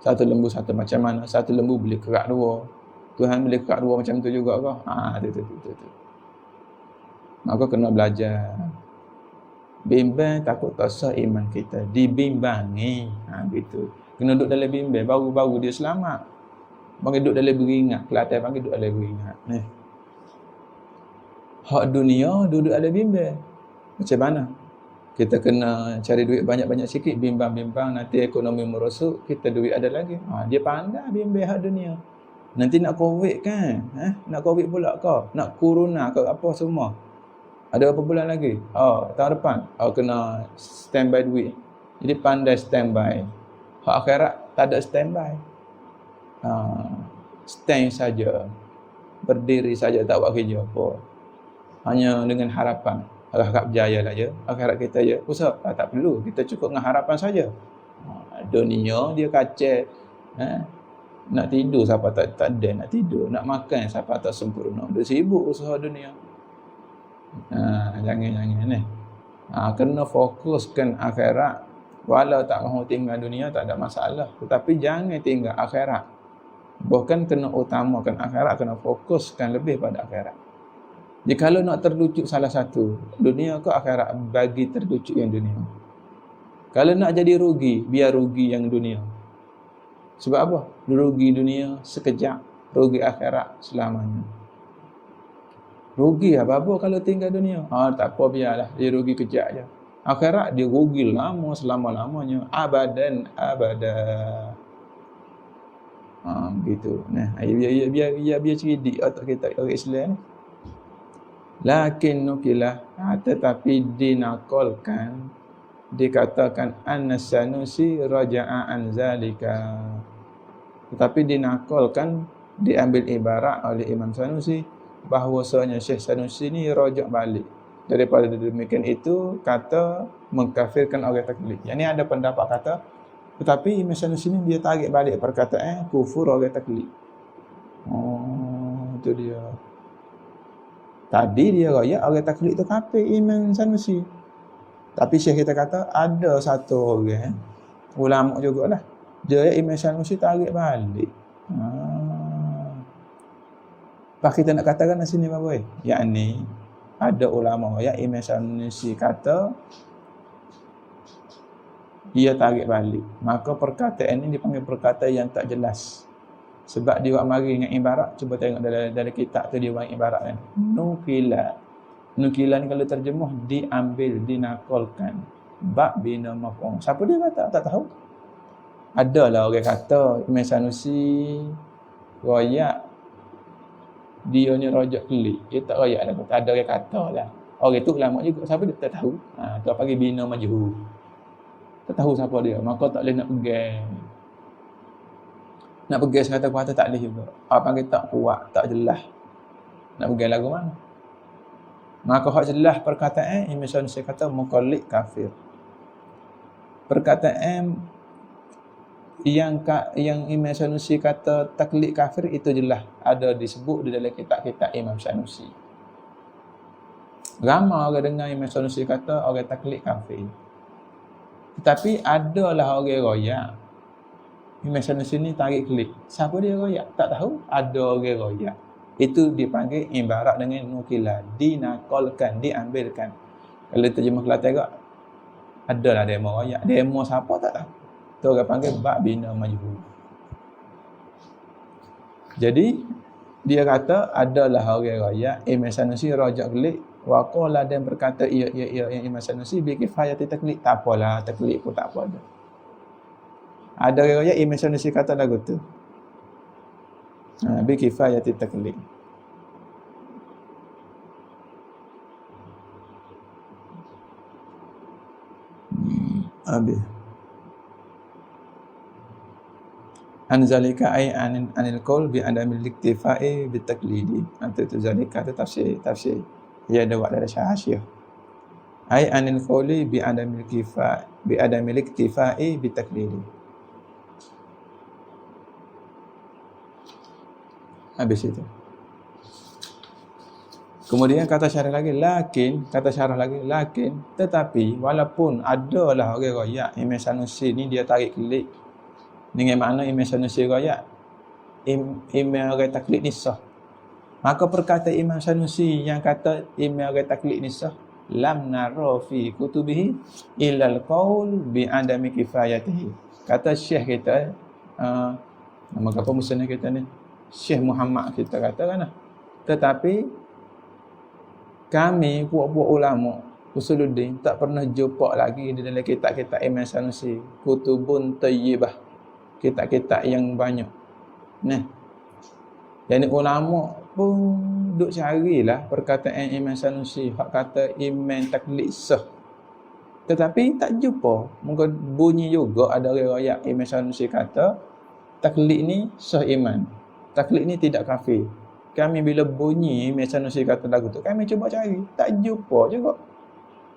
S2: Satu lembu satu macam mana? Satu lembu boleh kerak 2. Tuhan boleh kerak 2 macam tu juga ke? Tu. Maka kena belajar. Bimbang takut tak sah iman kita. Dibimbangi. Gitu. Kena duduk dalam bimbang. Baru-baru dia selamat. Bagi duduk dalam beringat. Kelantan bagi duduk dalam beringat. Hak dunia duduk dalam bimbang. Macam mana? Kita kena cari duit banyak-banyak sikit. Bimbang-bimbang. Nanti ekonomi merosot. Kita duit ada lagi. Dia pandai bimbang hak dunia. Nanti nak COVID kan? Nak COVID pula ke? Nak corona ke apa semua? Ada berapa bulan lagi? Tahun depan. Kena standby duit. Jadi pandai standby. Hak akhirat tak ada standby. Stand saja. Berdiri saja tak buat kerja apa. Hanya dengan harapan. Harap berjaya lah je. Akhirat kita je. Usah. Tak perlu. Kita cukup dengan harapan saja. Dunia dia kacau. Nak tidur siapa tak ada nak tidur. Nak makan siapa tak sempurna. Dia sibuk usaha dunia. Jangan ni. Kena fokuskan akhirat. Walau tak mahu tinggal dunia tak ada masalah, tetapi jangan tinggal akhirat. Bukan kena utamakan akhirat, kena fokuskan lebih pada akhirat. Jikalau nak terlucut salah satu, dunia ke akhirat, bagi terlucut yang dunia. Kalau nak jadi rugi, biar rugi yang dunia. Sebab apa? Rugi dunia sekejap, rugi akhirat selamanya. Rugi apa-apa kalau tinggal dunia? Tak apa, biarlah, dia rugi kejap je. Akhirat dia rugi lama, selama-lamanya, abadan abada. Begitu. Nah, biar cerdik otak kita orang Islam. Lakin nukilah, tetapi dinakolkan, dikatakan an-Sanusi raja'a an zalika. Tetapi dinakolkan, diambil ibarat oleh Imam Sanusi bahwasanya Syekh Sanusi ni rajak balik daripada demikian itu kata mengkafirkan orang taklid. Yang ni ada pendapat kata tetapi Imam Sanusi ni dia tarik balik perkataan kufur orang taklid. Itu dia. Tadi dia raya orang taklid tu kafir Imam Sanusi. Tapi Syekh kita kata ada satu orang ulama jugalah. Dia Imam Sanusi tarik balik. Pak kita nak katakan di sini apa? Yakni ada ulama yang Imam Sanusi kata dia tarik balik. Maka perkataan ini dipanggil perkataan yang tak jelas. Sebab dia buat mari dengan ibarat, cuba tengok dari kitab tu dia buat ibarat kan. Nukila. Nukila ni kalau terjemuh diambil, dinakolkan. Bab bina maf'ul. Siapa dia kata? Tak tahu. Adalah orang kata Imam Sanusi royak dia ni rajak kelik. Dia tak royak lah. Ada orang kata lah. Orang tu ulama juga. Siapa dia tak tahu. Tu panggil bina majhul. Tak tahu siapa dia. Maka tak boleh nak pegang. Nak pegang sekata-kata tak boleh juga. Apa panggil tak kuat, tak jelas. Nak pegang lagu mana? Maka hak jelas perkataan Imam Sanusi kata muqallid kafir. Perkataan yang Imam Sanusi kata taklid kafir itu jelas ada disebut di dalam kitab-kitab Imam Sanusi. Ramai orang dengar Imam Sanusi kata orang taklid kafir. Tetapi adalah orang royak. Imam Sanusi ni tarik klik. Siapa dia royak? Tak tahu. Ada orang royak. Itu dipanggil ibarat dengan nukilah, dinakolkan, diambilkan. Kalau terjemah Kelantan agak adalah demo royak. Demo siapa tak tahu. Tu orang panggil bab bina majhul. Jadi dia kata adalah orang royak Imam Sanusi rajak kelik wa qala dan berkata ya Imam Sanusi bi kifayati taklid. Tak apalah taklid pun tak apa dah. Ada orang royak Imam Sanusi kata lagu tu. Bi kifayati taklid. Habis. Anzalika ay anil qaul bi adamil iktifai bi taklidi. Itu zalika tu tafsir. Ia ada buat dari Syahasyah. Ay anil qauli bi adamil iktifai bi taklidi. Habis itu. Kemudian kata syarah lagi lakin tetapi walaupun adalah orang royak Imam Sanusi ni dia tarik kelik dengan makna Imam Sanusi royak Imam orang taklid ni sah. Maka perkataan Imam Sanusi yang kata Imam orang taklid ni sah lam nara fi kutubihi illa al-qaul bi adami kifayatihi. Kata Syekh kita nama apa musnah kita ni Syekh Muhammad kita katakanlah. Tetapi kami puak-puak ulama Usuluddin tak pernah jumpa lagi di dalam kitab-kitab Imam Sanusi kutubun tayyibah, kitab-kitab yang banyak. Nah, jadi ulama pun duk carilah perkataan Imam Sanusi hak kata Imam taklid sah. Tetapi tak jumpa. Mungkin bunyi juga ada riwayat Imam Sanusi kata taklid ni sah iman. Taklid ni tidak kafir. Kami bila bunyi Imam Sanusi kata lagu tu, kami cuba cari, tak jumpa juga.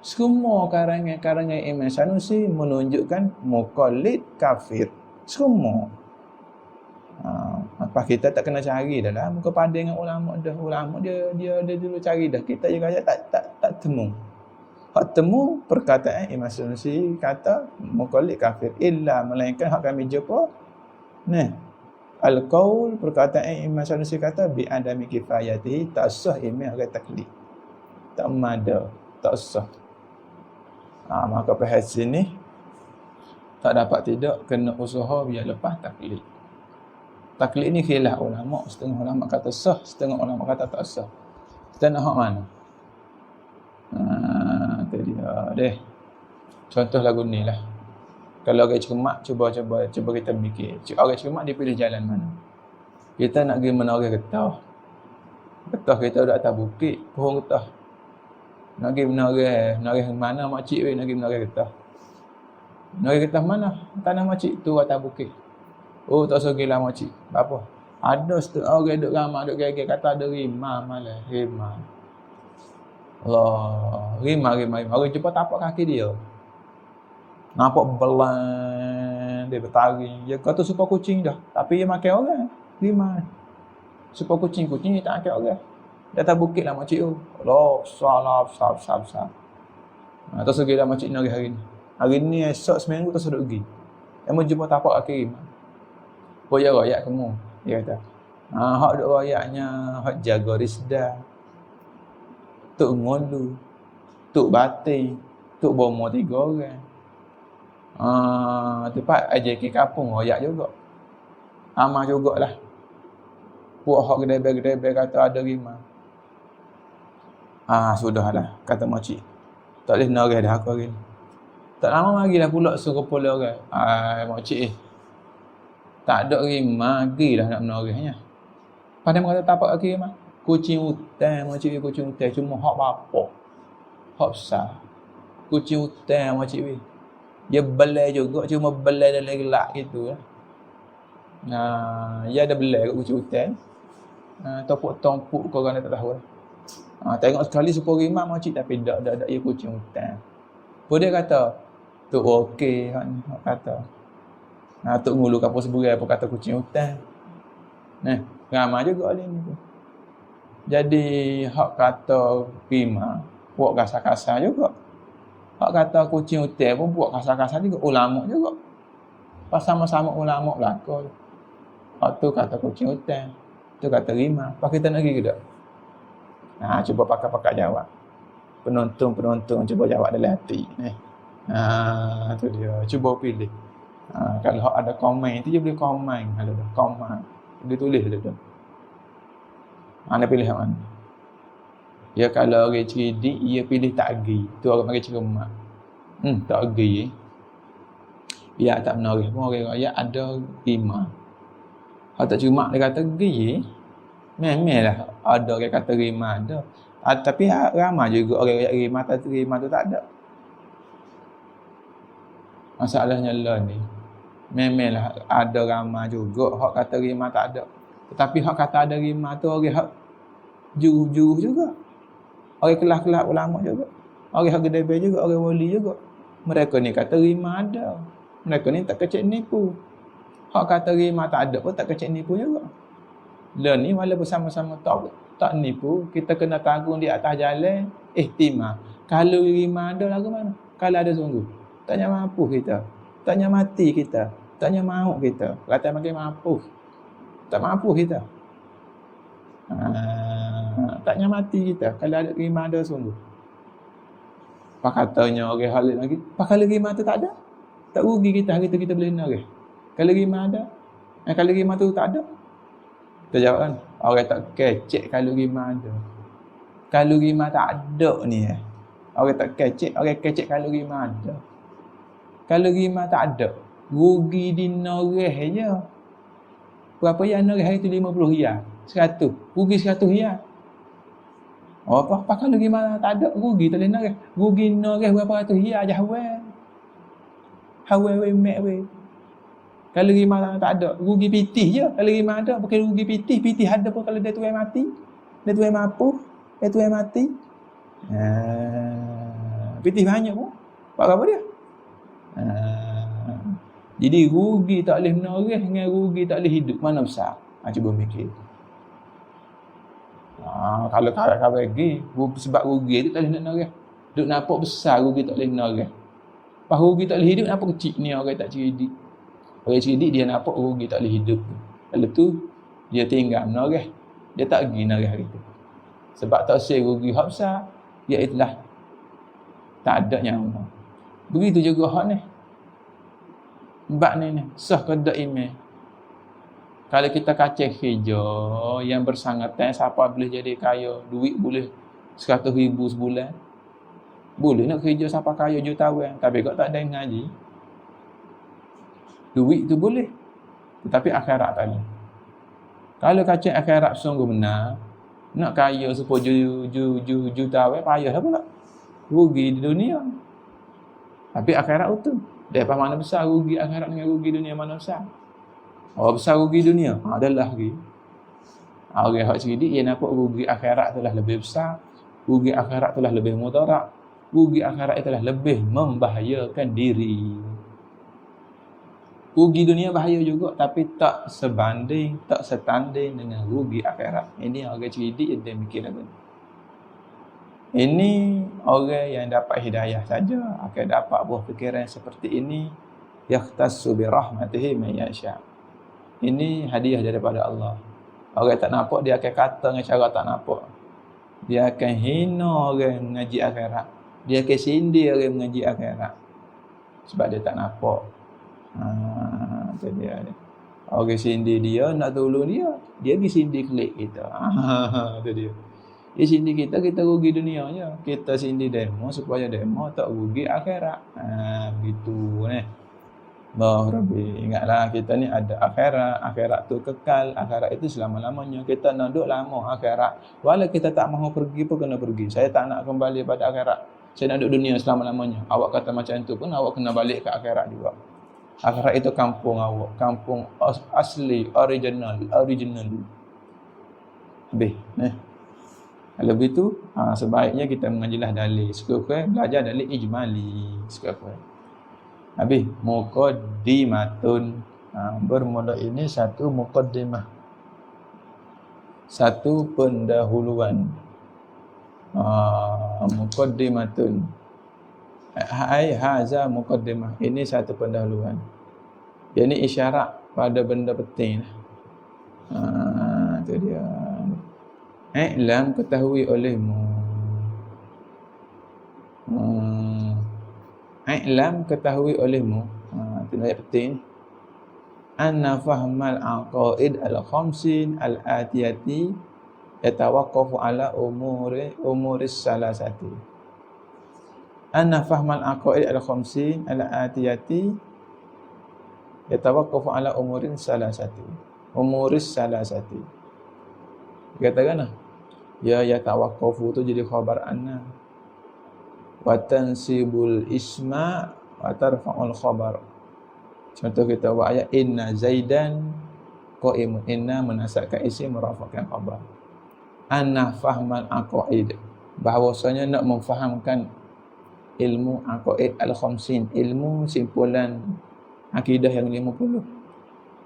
S2: Semua karangan-karangan Imam Sanusi menunjukkan muqallid kafir. Semua. Apa kita tak kena cari dah lah. Muka pandai dengan ulama dah. Ulama dia dulu cari dah. Kita juga tak temu. Hak temu perkataan Imam Sanusi kata muqallid kafir illa melainkan hak kami jumpa nah al-qaul perkataan Imam Sanusi kata bi adami kifayatihi tak sah imam orang taklid. Tak mada, tak sah. Maka pada sini tak dapat tidak kena usaha biar lepas taklid. Taklid ni khilaf ulama, setengah ulama kata sah, setengah ulama kata tak sah. Kita nak hak mana? Tu dia deh. Contoh lagu ni lah. Kalau orang cermat, cuba kita fikir. Orang cermat dia pilih jalan mana? Kita nak pergi mana orang getah. Getah kita duduk atas bukit, pohon getah. Nak pergi mana makcik weh, nak pergi mana orang getah. Nak getah mana? Tanah makcik tu atas bukit. Oh, tak usah gila makcik. Apa? Ada setengah orang duduk ramai, duduk gaya kata ada rimah malah. Rimah. Allah. Rimah. Orang jumpa tapak kaki dia. Nampak belan. Dia bertaring. Dia kata supaya kucing dah. Tapi dia makan orang. Rimah. Supaya kucing dia tak makan orang. Dia atas bukit lah makcik tu. Allah. Besar. Tak usah gila makcik ni hari ni. Hari ni esok seminggu tak usah duduk pergi. Yang menjumpa tapak kaki rimah. Boya rakyat kamu, dia kata. Hak duk rakyatnya, hak jaga risdah. Tok ngolu, tok batin, tok bomo 3 orang. Tempat AJK kampung rakyat juga. Amah jugalah. Puak hak gedebel kata ada rimah. Sudahlah, kata makcik. Tak boleh narih dah aku hari ni. Tak lama lagi dah pula suruh pula orang. Makcik tak ada rimah, gilah nak menarihnya. Padahal kata tapak kaki rimah. Kucing hutan, makcik kucing hutan. Cuma hak bapak. Hak besar. Kucing hutan, makcik weh. Dia belai juga, cuma belai dalam gelak gitu lah. Dia ada belai kat kucing hutan. Tompuk korang tak tahu lah. Tengok sekali supaya rimah makcik, tapi tak ia kucing hutan. Apa dia kata? Tu okey hak ni, hak kata. Tok ngulu kapal seberai apa kata kucing hutan. Ramai juga ni tu. Jadi hak kata rimah buat kasar-kasar juga. Hak kata kucing hutan pun buat kasar-kasar juga. Ulama juga. Pas sama-sama ulama belaka. Hak tu kata kucing hutan, tu kata rimah. Apa kita nak pergi ke tak? Cuba pakar-pakar jawab. Penonton cuba jawab dalam hati. Tu dia. Cuba pilih. Kalau ada komen tu dia boleh komen. Kalau ada komen dia tulis tu. Anda pilih yang mana? Ya kalau orang cerdik dia pilih tak pergi. Tu orang panggil cermat. Tak pergi. Dia tak menarih pun orang raya ada rimah. Kalau tak cermat dia kata pergi. Memanglah ada orang kata rimah ada. Tapi ramai juga orang raya rimah tu tak ada. Masalahnya lah ni. Memanglah ada ramai juga hak kata rimah tak ada. Tetapi hak kata ada rimah tu orang hak juruh juga. Orang kelas-kelas ulama juga. Orang hak gedebel juga, orang wali juga. Mereka ni kata rimah ada. Mereka ni tak kecek nipu. Hak kata rimah tak ada pun tak kecek nipu juga. Lah ni walaupun sama-sama tak nipu, kita kena tanggung di atas jalan ihtimam. Kalau rimah ada lagu mana? Kalau ada sungguh. Tanya mampu kita. Tanya mati kita. Tanya mahu kita. Kata makin mampu. Tak mampu kita. Taknya mati kita. Kalau ada rimah ada sungguh. Apa katanya orang halil lagi? Apa kalau rimah tu tak ada? Tak rugi kita hari tu kita boleh narih. Kalau rimah ada. Kalau rimah tu tak ada. Kita jawab kan. Orang tak kecek kalau rimah ada. Kalau rimah tak ada ni. Orang tak kecek. Orang kecek kalau rimah ada. Kalau rimah tak ada. Rugi di narih je. Berapa yang narih hari tu 50 riyal? 100. Rugi 100 riyal. Apa kalau rimah tak ada? Rugi tak boleh narih. Rugi narih berapa ratus riyal je hawal. Hawal weh mek weh. Kalau rimah tak ada, rugi pitih je. Kalau rimah ada, bukan rugi pitih. Pitih ada pun kalau dia tuai mati. Dia tuai mampu. Dia tuai mati. Pitih banyak pun. Buat apa dia? Jadi rugi tak boleh menarih dengan rugi tak boleh hidup. Mana besar? Cuba fikir. Kalau kawan-kawan pergi, sebab rugi tu tak boleh nak menarih.
S3: Duk nampak besar rugi tak boleh kena orang. Pas rugi tak boleh hidup, nampak kecil ni orang tak cerdik. Orang cerdik dia nampak rugi tak boleh hidup. Lepas tu dia tinggal kena orang. Dia tak pergi kena orang itu. Sebab tak usah rugi hak besar, iaitulah tak ada nyawa. Begitu juga hak ni. Bab ni sah ke dak iman. Kalau kita kacau kerja yang bersangatan, siapa boleh jadi kaya, duit boleh 100,000 sebulan. Boleh nak kerja siapa kaya jutawan, tapi kau tak ada yang ngaji. Duit tu boleh, tetapi akhirat tak boleh. Kalau kacau akhirat sungguh benar, nak kaya supaya jutawan, payah pula. Rugi di dunia. Tapi akhirat utuh. Depa mana besar rugi akhirat dengan rugi dunia mana besar? Orang besar rugi dunia, adalah lagi. Orang hak cerdik dia nampak rugi akhirat itulah lebih besar, rugi akhirat itulah lebih mudarat, rugi akhirat itulah lebih membahayakan diri. Rugi dunia bahaya juga, tapi tak sebanding, tak setanding dengan rugi akhirat. Ini orang cerdik dia mikir lagu ni. Ini orang yang dapat hidayah saja akan dapat buah fikiran seperti ini. Yahtassu bi rahmatihi man yasha. Ini hadiah daripada Allah. Orang tak nampak dia akan kata dengan cara tak nampak. Dia akan hina orang mengaji akhirat. Dia akan sindir orang mengaji akhirat. Sebab dia tak nampak. Itu dia. Orang sindir dia nak tolong dia, dia pergi sindir klik kita. Itu dia. Dia sindir kita rugi dunia je. Kita sindir demo supaya demo tak rugi akhirat. Begitu ni. Rabbi, ingatlah kita ni ada akhirat. Akhirat tu kekal. Akhirat itu selama-lamanya. Kita nak duduk lama akhirat. Walau kita tak mahu pergi pun kena pergi. Saya tak nak kembali pada akhirat. Saya nak duduk dunia selama-lamanya. Awak kata macam tu pun awak kena balik ke akhirat juga. Akhirat itu kampung awak. Kampung asli, original. Habis. Kalau begitu, sebaiknya kita mengajilah dalil. Sekurang-kurang belajar dalil ijmali. Sekurang-kurang. Habis, muqaddimatun. Bermula ini satu muqaddimah. Satu pendahuluan. Muqaddimatun. Hai haza muqaddimah. Ini satu pendahuluan. Ini isyarat pada benda penting. Itu dia. I'lam ketahui olehmu. I'lam ketahui olehmu. Itu ayat penting. Anna fahmal aqaid al-khamsin al-atiyati yatawaqqafu ala umuris salasati. Anna fahmal aqaid al-khamsin al-atiyati yatawaqqafu ala umuris salasati. Katakanlah ya yatawaqqafu tu jadi khabar anna wa tansibul isma wa tarfa'ul khabar. Contoh kita buat ayat inna zaidan qaimun. Inna menasabkan isim merafa'kan khabar. Anna fahmal aqaid, bahawasanya nak memfahamkan ilmu aqaid al-khamsin, ilmu simpulan akidah yang 50.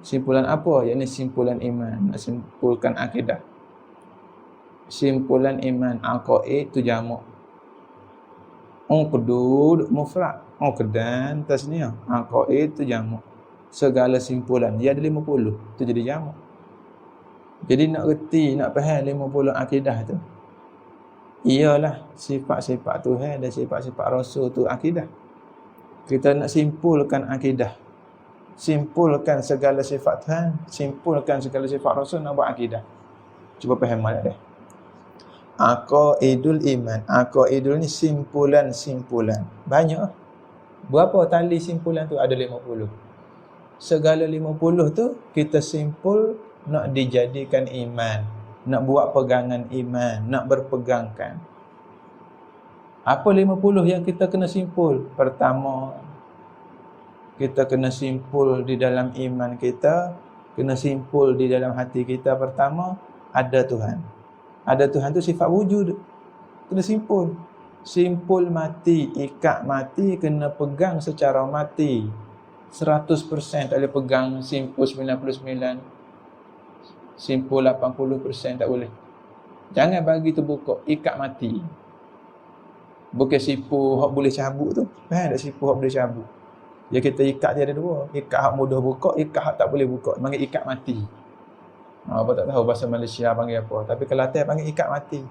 S3: Simpulan apa? Yakni simpulan iman, nak simpulkan akidah. Simpulan iman aqaid tu jamak. Uqdud mufrad, uqdan tasniah. Aqaid tu jamak. Segala simpulan dia ada 50, tu jadi jamak. Jadi nak reti, nak faham 50 akidah tu, ialah sifat-sifat Tuhan dan sifat-sifat Rasul tu akidah. Kita nak simpulkan akidah, simpulkan segala sifat Tuhan, simpulkan segala sifat Rasul, nak buat akidah. Cuba faham balik dah. Aqaidul iman. Aqaidul ni simpulan-simpulan. Banyak. Berapa tali simpulan tu? Ada 50. Segala 50 tu kita simpul nak dijadikan iman, nak buat pegangan iman, nak berpegangkan. Apa 50 yang kita kena simpul? Pertama, kita kena simpul di dalam iman kita, kena simpul di dalam hati kita. Pertama, ada Tuhan. Ada Tuhan tu sifat wujud. Kena simpul. Simpul mati, ikat mati, kena pegang secara mati. 100% tak boleh pegang, simpul 99%, simpul 80% tak boleh. Jangan bagi terbuka, ikat mati. Bukan sipu hak boleh cabut tu. Faham tak sipu hak boleh cabut? Ya kita ikat dia ada dua. Ikat hak mudah buka, ikat hak tak boleh buka. Panggil ikat mati. Apa tak tahu bahasa Malaysia panggil apa. Tapi Kelantan panggil ikat mati.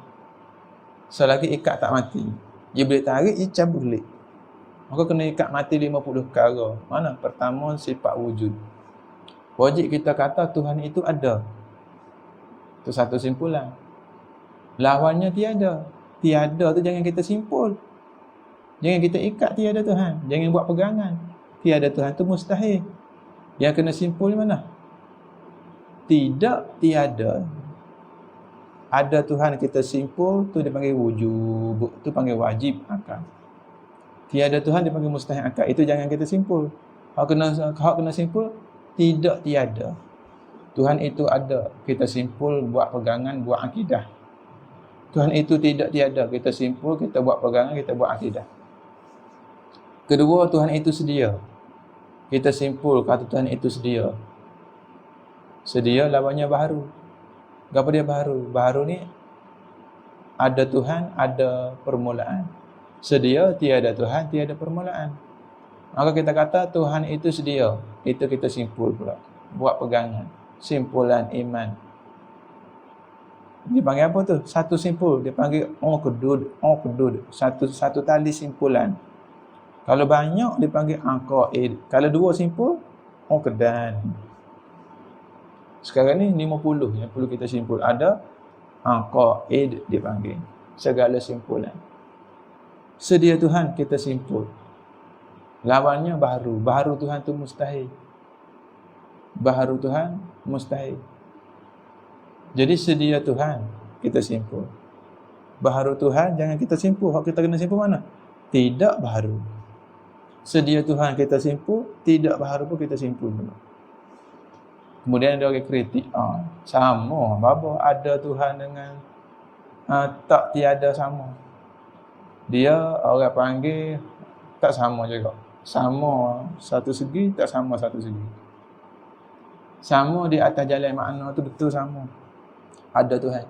S3: Selagi ikat tak mati, dia boleh tarik, dia cabut balik. Maka kena ikat mati 50 perkara. Mana? Pertama, sifat wujud. Wajib kita kata Tuhan itu ada. Itu satu simpulan. Lawannya tiada. Tiada tu jangan kita simpul. Jangan kita ikat tiada Tuhan. Jangan buat pegangan. Tiada Tuhan tu mustahil. Yang kena simpul mana? Tidak, tiada. Ada Tuhan kita simpul, tu dia panggil wujud. Tu panggil wajib akal. Tiada Tuhan dia panggil mustahil akal. Itu jangan kita simpul. Hak kena simpul, tidak, tiada. Tuhan itu ada. Kita simpul, buat pegangan, buat akidah. Tuhan itu tidak, tiada. Kita simpul, kita buat pegangan, kita buat akidah. Kedua, Tuhan itu sedia. Kita simpul, kata Tuhan itu sedia. Sedia lawannya baharu. Apa dia baharu? Baharu ni ada Tuhan, ada permulaan. Sedia, tiada Tuhan, tiada permulaan. Maka kita kata Tuhan itu sedia. Itu kita simpul pula. Buat pegangan. Simpulan iman. Dia panggil apa tu? Satu simpul. Dia panggil kedud. Satu tali simpulan. Kalau banyak, dia panggil aqaid. Kalau dua simpul, kedan. Sekarang ni 50 yang perlu kita simpul. Ada aqaid dia panggil. Segala simpulan. Sedia Tuhan kita simpul. Lawannya baharu. Baharu Tuhan tu mustahil. Baharu Tuhan mustahil. Jadi sedia Tuhan kita simpul. Baharu Tuhan jangan kita simpul. Hak kita kena simpul mana? Tidak baharu. Sedia Tuhan kita simpul, tidak baharu pun kita simpul dulu. Kemudian ada orang kritik, sama, apa ada Tuhan dengan tak tiada sama. Dia orang panggil tak sama juga. Sama satu segi, tak sama satu segi. Sama di atas jalan makna tu betul sama. Ada Tuhan.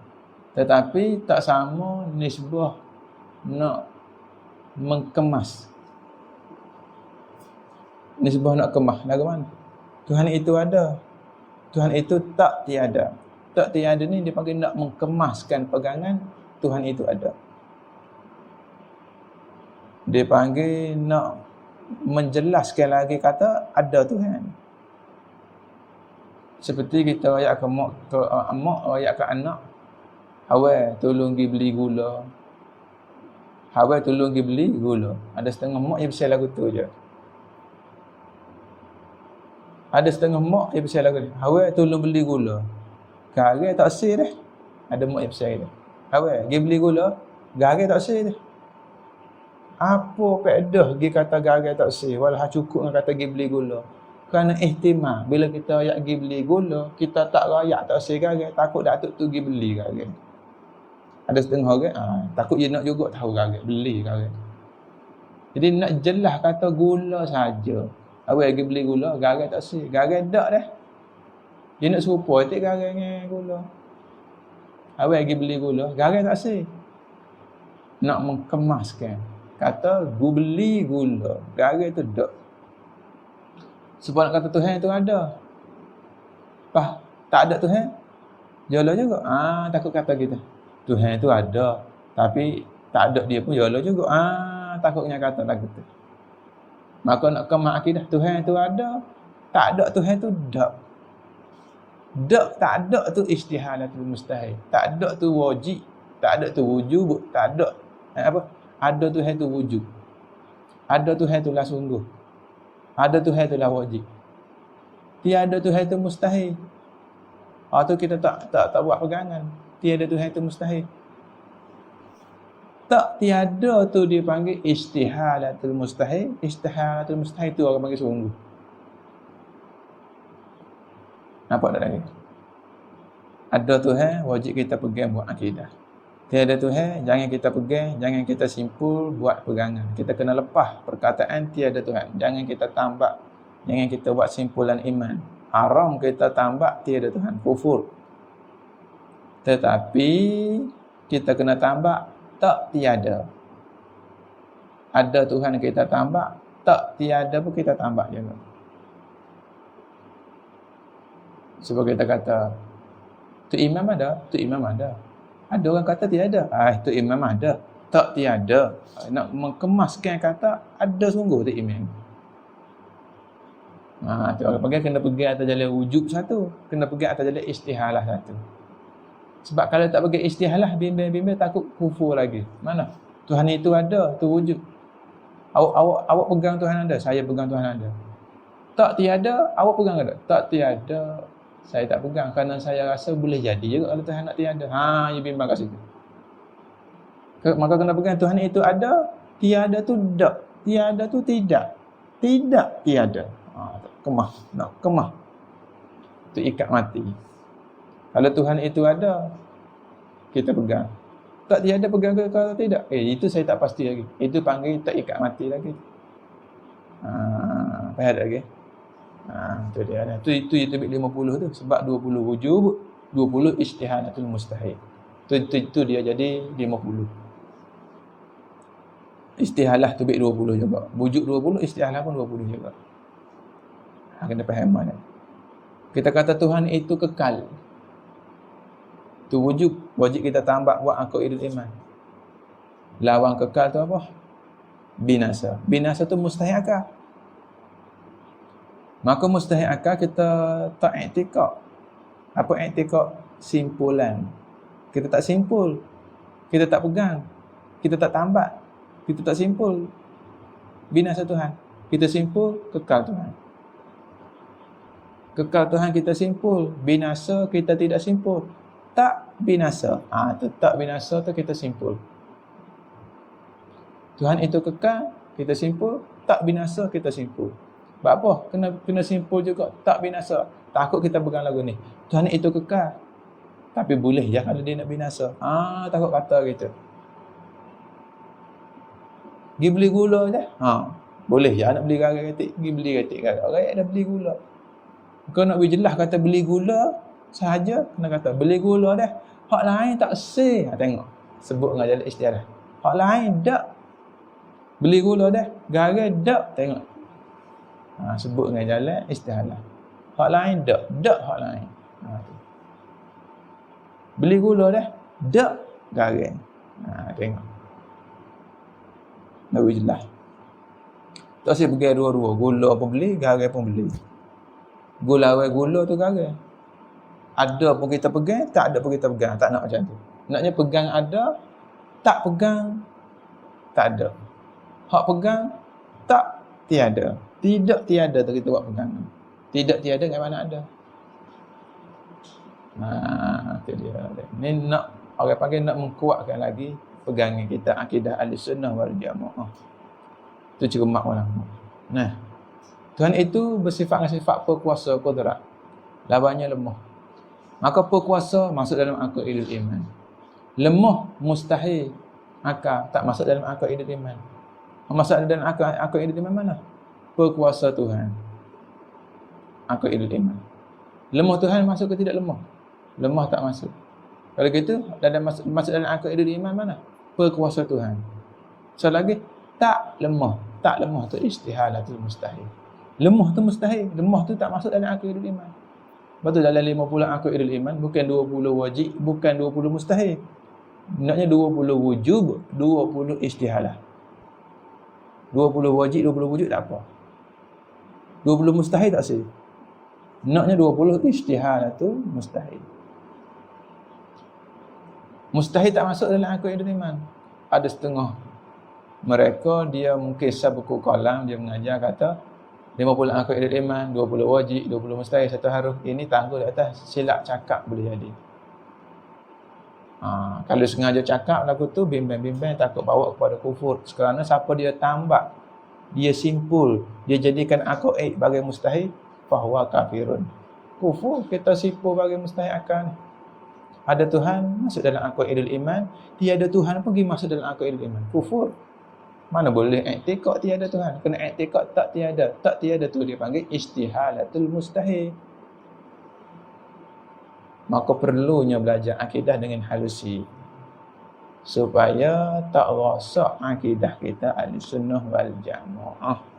S3: Tetapi tak sama nisbah nak mengemas. Nisbah nak kemas. Lagu mana? Tuhan itu ada. Tuhan itu tak tiada. Tak tiada ni dia panggil nak mengemaskan pegangan Tuhan itu ada. Dia panggil nak menjelaskan lagi kata ada Tuhan. Seperti kita ayat ke mak ayat ke anak. Awal tolong pergi beli gula. Awal tolong pergi beli gula. Ada setengah mak yang besar lagu tu je. Ada setengah mak yang besar lagu ni. Awal tolong beli gula. Garai tak sih dah. Ada mak yang besar dia. Awal pergi beli gula. Garai tak sih dah. Apa faedah pergi kata garai tak sih? Walau cukup dengan kata pergi beli gula. Kerana ihtimal. Bila kita ayat pergi beli gula, kita tak rayak tak sih garai. Takut datuk tu pergi beli garai. Ada setengah orang, takut dia nak juga tahu garai. Beli garai. Jadi nak jelas kata gula saja. Awal pergi beli gula, garai tak sih. Garai tak dah. Dia nak serupa etik garai dengan gula. Awal pergi beli gula, garai tak sih. Nak mengemaskan. Kata, gu beli gula. Garai tu tak. Sebab nak kata Tuhan tu ada. Tak ada Tuhan. Jala juga. Takut kata kita. Tuhan tu ada. Tapi tak ada dia pun jala juga. Takutnya kata lagu tu. Maka nak kemak akidah Tuhan tu ada. Tak ada Tuhan tu tak. Tak ada tu istihalatul mustahil. Tak ada tu wajib. Tak ada tu wujud. Tak ada. Ada Tuhan tu wujud. Ada Tuhan tu lah sungguh. Ada Tuhan tu lah wajib. Tiada Tuhan tu mustahil. Tu kita tak buat pegangan. Tiada Tuhan tu mustahil. Tak tiada tu dia panggil istihalatul mustahil. Istihalatul mustahil tu orang panggil sungguh. Nampak tak lagi? Ada Tuhan, wajib kita pegang buat akidah. Tiada Tuhan, jangan kita pegang, jangan kita simpul buat pegangan. Kita kena lepas perkataan tiada Tuhan. Jangan kita tambah, jangan kita buat simpulan iman. Haram kita tambah tiada Tuhan, kufur. Tetapi kita kena tambah tak tiada. Ada Tuhan kita tambah, tak tiada pun kita tambah juga. Sebab kita kata, tu imam ada, tu imam ada. Ada orang kata tiada, tu imam ada, tak tiada. Nak mengemaskan kata, ada sungguh tu imam. Tu orang panggil kena pergi atas jalan wujub satu, kena pergi atas jalan istihalah satu. Sebab kalau tak pergi istihalah, bimbang-bimbang takut kufur lagi. Mana? Tuhan itu ada, tu wujud. Awak pegang Tuhan ada, saya pegang Tuhan ada. Tak tiada, awak pegang ada. Tak tiada, saya tak pegang kerana saya rasa boleh jadi juga kalau Tuhan nak tiada. Dia bimbang kat situ. Maka kena pegang Tuhan itu ada, tiada tu tak, tiada tu tidak. Tidak tiada. Kemah, nak kemah. Tu ikat mati. Kalau Tuhan itu ada, kita pegang. Tak tiada pegang ke kalau tidak? Itu saya tak pasti lagi. Itu panggil tak ikat mati lagi. Faham tak lagi? Tu dia. Itu 50 tu. Sebab 20 wujub, 20 istihanatul mustahil. Itu dia jadi 50. Istihalah tu 20 juga. Wujud 20, istihalah pun 20 juga. Kena faham mana. Kita kata Tuhan itu kekal. Tu wujud, wajib kita tambah buat aqidul iman. Lawan kekal tu apa? Binasa. Binasa tu mustahil akal. Maka mustahil akal kita tak i'tikad. Apa i'tikad? Simpulan. Kita tak simpul. Kita tak pegang. Kita tak tambat. Kita tak simpul. Binasa Tuhan. Kita simpul, kekal Tuhan. Kekal Tuhan kita simpul. Binasa kita tidak simpul. Tak binasa. Tu tak binasa tu kita simpul. Tuhan itu kekal, kita simpul. Tak binasa, kita simpul. Sebab apa? Kena simpul juga. Tak binasa. Takut kita pegang lagu ni. Tuhan itu kekal. Tapi boleh je kalau dia nak binasa. Takut kata gitu. Pergi beli gula je. Boleh je nak beli garam ketik. Pergi beli ketik garam. Orang dah beli gula. Kau nak berjelas kata beli gula sahaja, kena kata beli gula dah. Hak lain tak say. Tengok. Sebut dengan jalan istiadah. Hak lain tak. Beli gula dah. Garam tak. Tengok. Sebut dengan jalan istiadah. Hak lain tak. Tak hak lain. Beli gula dah. Tak. Garam. Tengok. Nak berjelas. Tak saya pergi dua-dua. Gula pun beli, garam pun beli. Gula tu garam. Ada pun kita pegang, tak ada pun kita pegang. Tak nak macam tu. Naknya pegang ada, tak pegang, tak ada. Hak pegang, tak tiada. Tidak tiada tu kita buat pegang. Tidak tiada dengan mana ada. Itu dia. Ni nak, orang panggil nak mengkuatkan lagi pegangan kita akidah Ahlussunnah wal Jamaah. Itu cermat ulama. Tuhan itu bersifat dengan sifat perkuasa qudrat. Lawannya lemah. Maka perkuasa masuk dalam aqidul iman. Lemah mustahil akal tak masuk dalam aqidul iman. Masuk dalam aqidul iman mana? Perkuasa Tuhan. Aqidul iman. Lemah Tuhan masuk ke tidak lemah? Lemah tak masuk. Kalau gitu dalam masuk dalam aqidul iman mana? Perkuasa Tuhan. So lagi tak lemah. Tak lemah tu istihalatul mustahil. Lemah tu mustahil. Lemah tu tak masuk dalam aqidul iman. Betul dalam 50 aqidul iman bukan 20 wajib, bukan 20 mustahil. Naknya 20 wujub, 20 istihalah. 20 wajib, 20 wujud tak apa. 20 mustahil tak sih. Naknya 20 istihalatul mustahil. Mustahil tak masuk dalam aqidul iman. Ada setengah mereka dia mengkisah buku kalam, dia mengajar kata 50 aqidul iman, 20 wajib, 20 mustahil, 1 haruf. Ini tangguh di atas silap cakap boleh jadi. Kalau sengaja cakap lagu tu bimbang-bimbang takut bawa kepada kufur. Kerana siapa dia tambah, dia simpul, dia jadikan aqid bagi mustahil, fahuwa kafirun. Kufur, kita simpul bagi mustahil akal. Ada Tuhan masuk dalam aqidul iman, tiada Tuhan pun pergi masuk dalam aqidul iman. Kufur. Mana boleh i'tikad tiada Tuhan. Kena i'tikad tak tiada. Tak tiada tu dia panggil istihalatul mustahil. Maka perlunya belajar akidah dengan halusi. supaya tak rosak akidah kita ahli sunnah wal jamaah.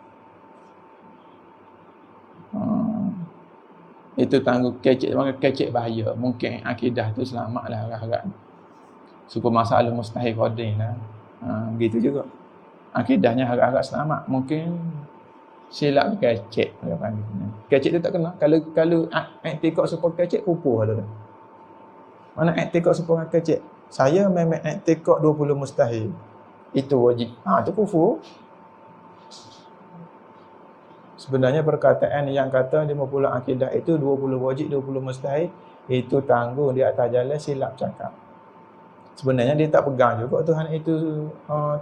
S3: Itu tangguh kecek, maka kecek bahaya. Mungkin akidah tu selamatlah harap-harap. Suku masalah mustahil qadin lah. Begitu juga. Akidahnya harap-harap selamat. Mungkin silap kecek. Kecek tu tak kena. Kalau iktikad supaya kecek, kupuh tu. Mana iktikad supaya kecek? Saya memang iktikad 20 mustahil. Itu wajib. Itu kufur. Sebenarnya perkataan yang kata 50 akidah itu 20 wajib, 20 mustahil, itu tangguh di atas jalan, silap cakap. Sebenarnya dia tak pegang juga Tuhan itu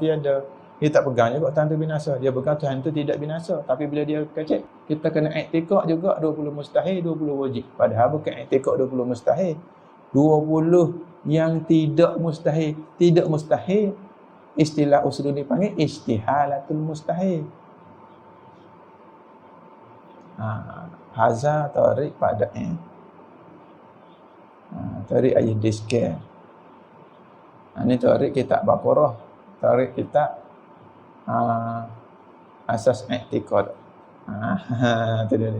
S3: tiada. Dia tak pegang juga Tuhan itu binasa. Dia pegang Tuhan itu tidak binasa. Tapi bila dia kecek, kita kena iktikad juga 20 mustahil, 20 wajib. Padahal bukan iktikad 20 mustahil. 20 yang tidak mustahil. Tidak mustahil, istilah usul dipanggil istihalatul mustahil. Haza tarik pada tarik ayat diskar. Ini tarik kitab Baqarah, tarik kitab asas i'tiqad. Itu dia.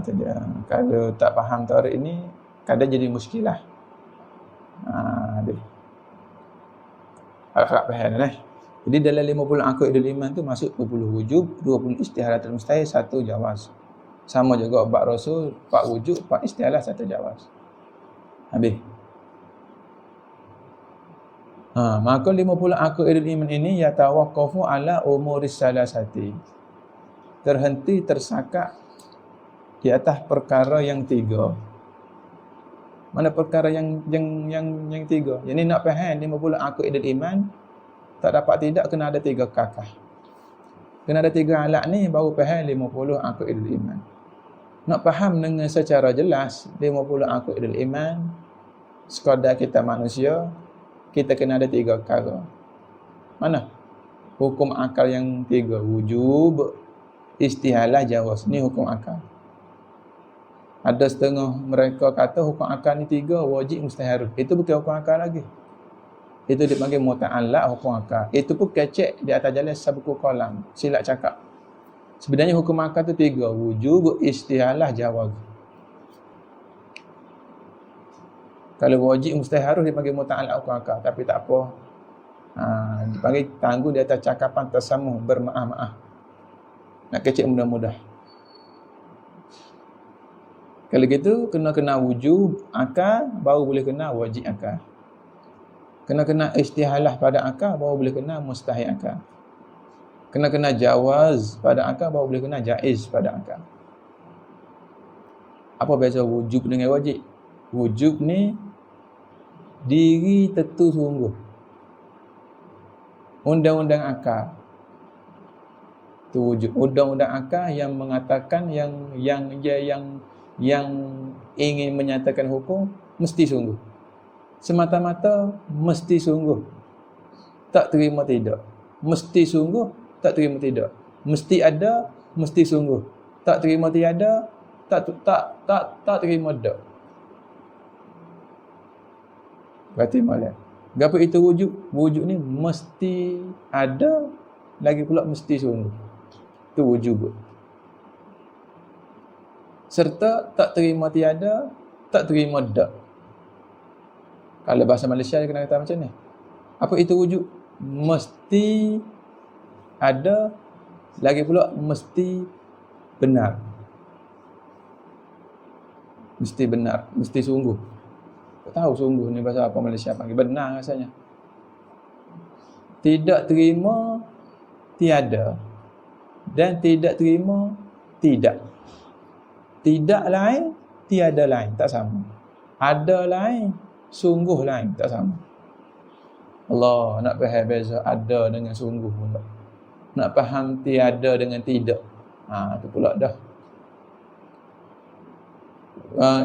S3: Itu dia. Kalau tak faham tarik ini, kadang jadi muskilah. Dia. Agak faham dah. Jadi dalam 50 aqidul iman tu masuk 20 wujub, 20 istihalatul mustahil, 1 jawaz. Sama juga bab rasul, 4 wujub, 4 istihalah, 1 jawaz. Habis. Maka 50 aqidul iman ini yatawaqqafu ala umuris salasati. Terhenti, tersakat di atas perkara yang 3. Mana perkara yang 3? Yang ni nak faham 50 aqidul iman, tak dapat tidak kena ada 3 kakah. Kena ada 3 alat ni baru faham 50 aqidul iman. Nak faham dengan secara jelas 50 aqidul iman, sekadar kita manusia, kita kena ada 3 perkara. Mana? Hukum akal yang 3, wujub, istihalah, jawaz. Ni hukum akal. Ada setengah mereka kata hukum akal ni 3, wajib, mustahil. Itu bukan hukum akal lagi. Itu dipanggil muta'allaq, hukum akal. Itu pun kecek di atas jalan sabukul qalam. Silap cakap. Sebenarnya hukum akal tu 3. Wujub, istihalah, jawaz. Kalau wajib, mustahil harus dipanggil muta'allaq, hukum akal. Tapi tak apa. Dipanggil tangguh di atas cakapan tersamuh, bermaaf-maaf. Nak kecek mudah-mudah. Kalau gitu, kena wujub akal, baru boleh kena wajib akal. Kena istihalah pada akal, baru boleh kena mustahil akal. Kena jawaz pada akal, baru boleh kena jaiz pada akal. Apa beza wujub dengan wajib? Wujub ni diri tentu sungguh. Undang-undang akal. Tu wujud. Undang-undang akal yang mengatakan yang ingin menyatakan hukum mesti sungguh. Semata-mata mesti sungguh. Tak terima tidak. Mesti sungguh, tak terima tidak. Mesti ada, mesti sungguh. Tak terima tiada, tak terima tak. Berarti malah. Gapo itu wujud? Wujud ni mesti ada, lagi pula mesti sungguh. Itu wujud. Serta tak terima tiada, tak terima tak. Kalau bahasa Malaysia dia kena kata macam ni. Apa itu wujud? Mesti ada, lagi pula mesti benar. Mesti benar, mesti sungguh. Tak tahu sungguh ni bahasa apa Malaysia panggil. Benar rasanya. Tidak terima, tiada. Dan tidak terima, tidak. Tidak lain, tiada lain. Tak sama. Ada lain, sungguh lain. Tak sama. Allah nak faham beza ada dengan sungguh pula. Nak faham tiada dengan tidak. Itu pula dah.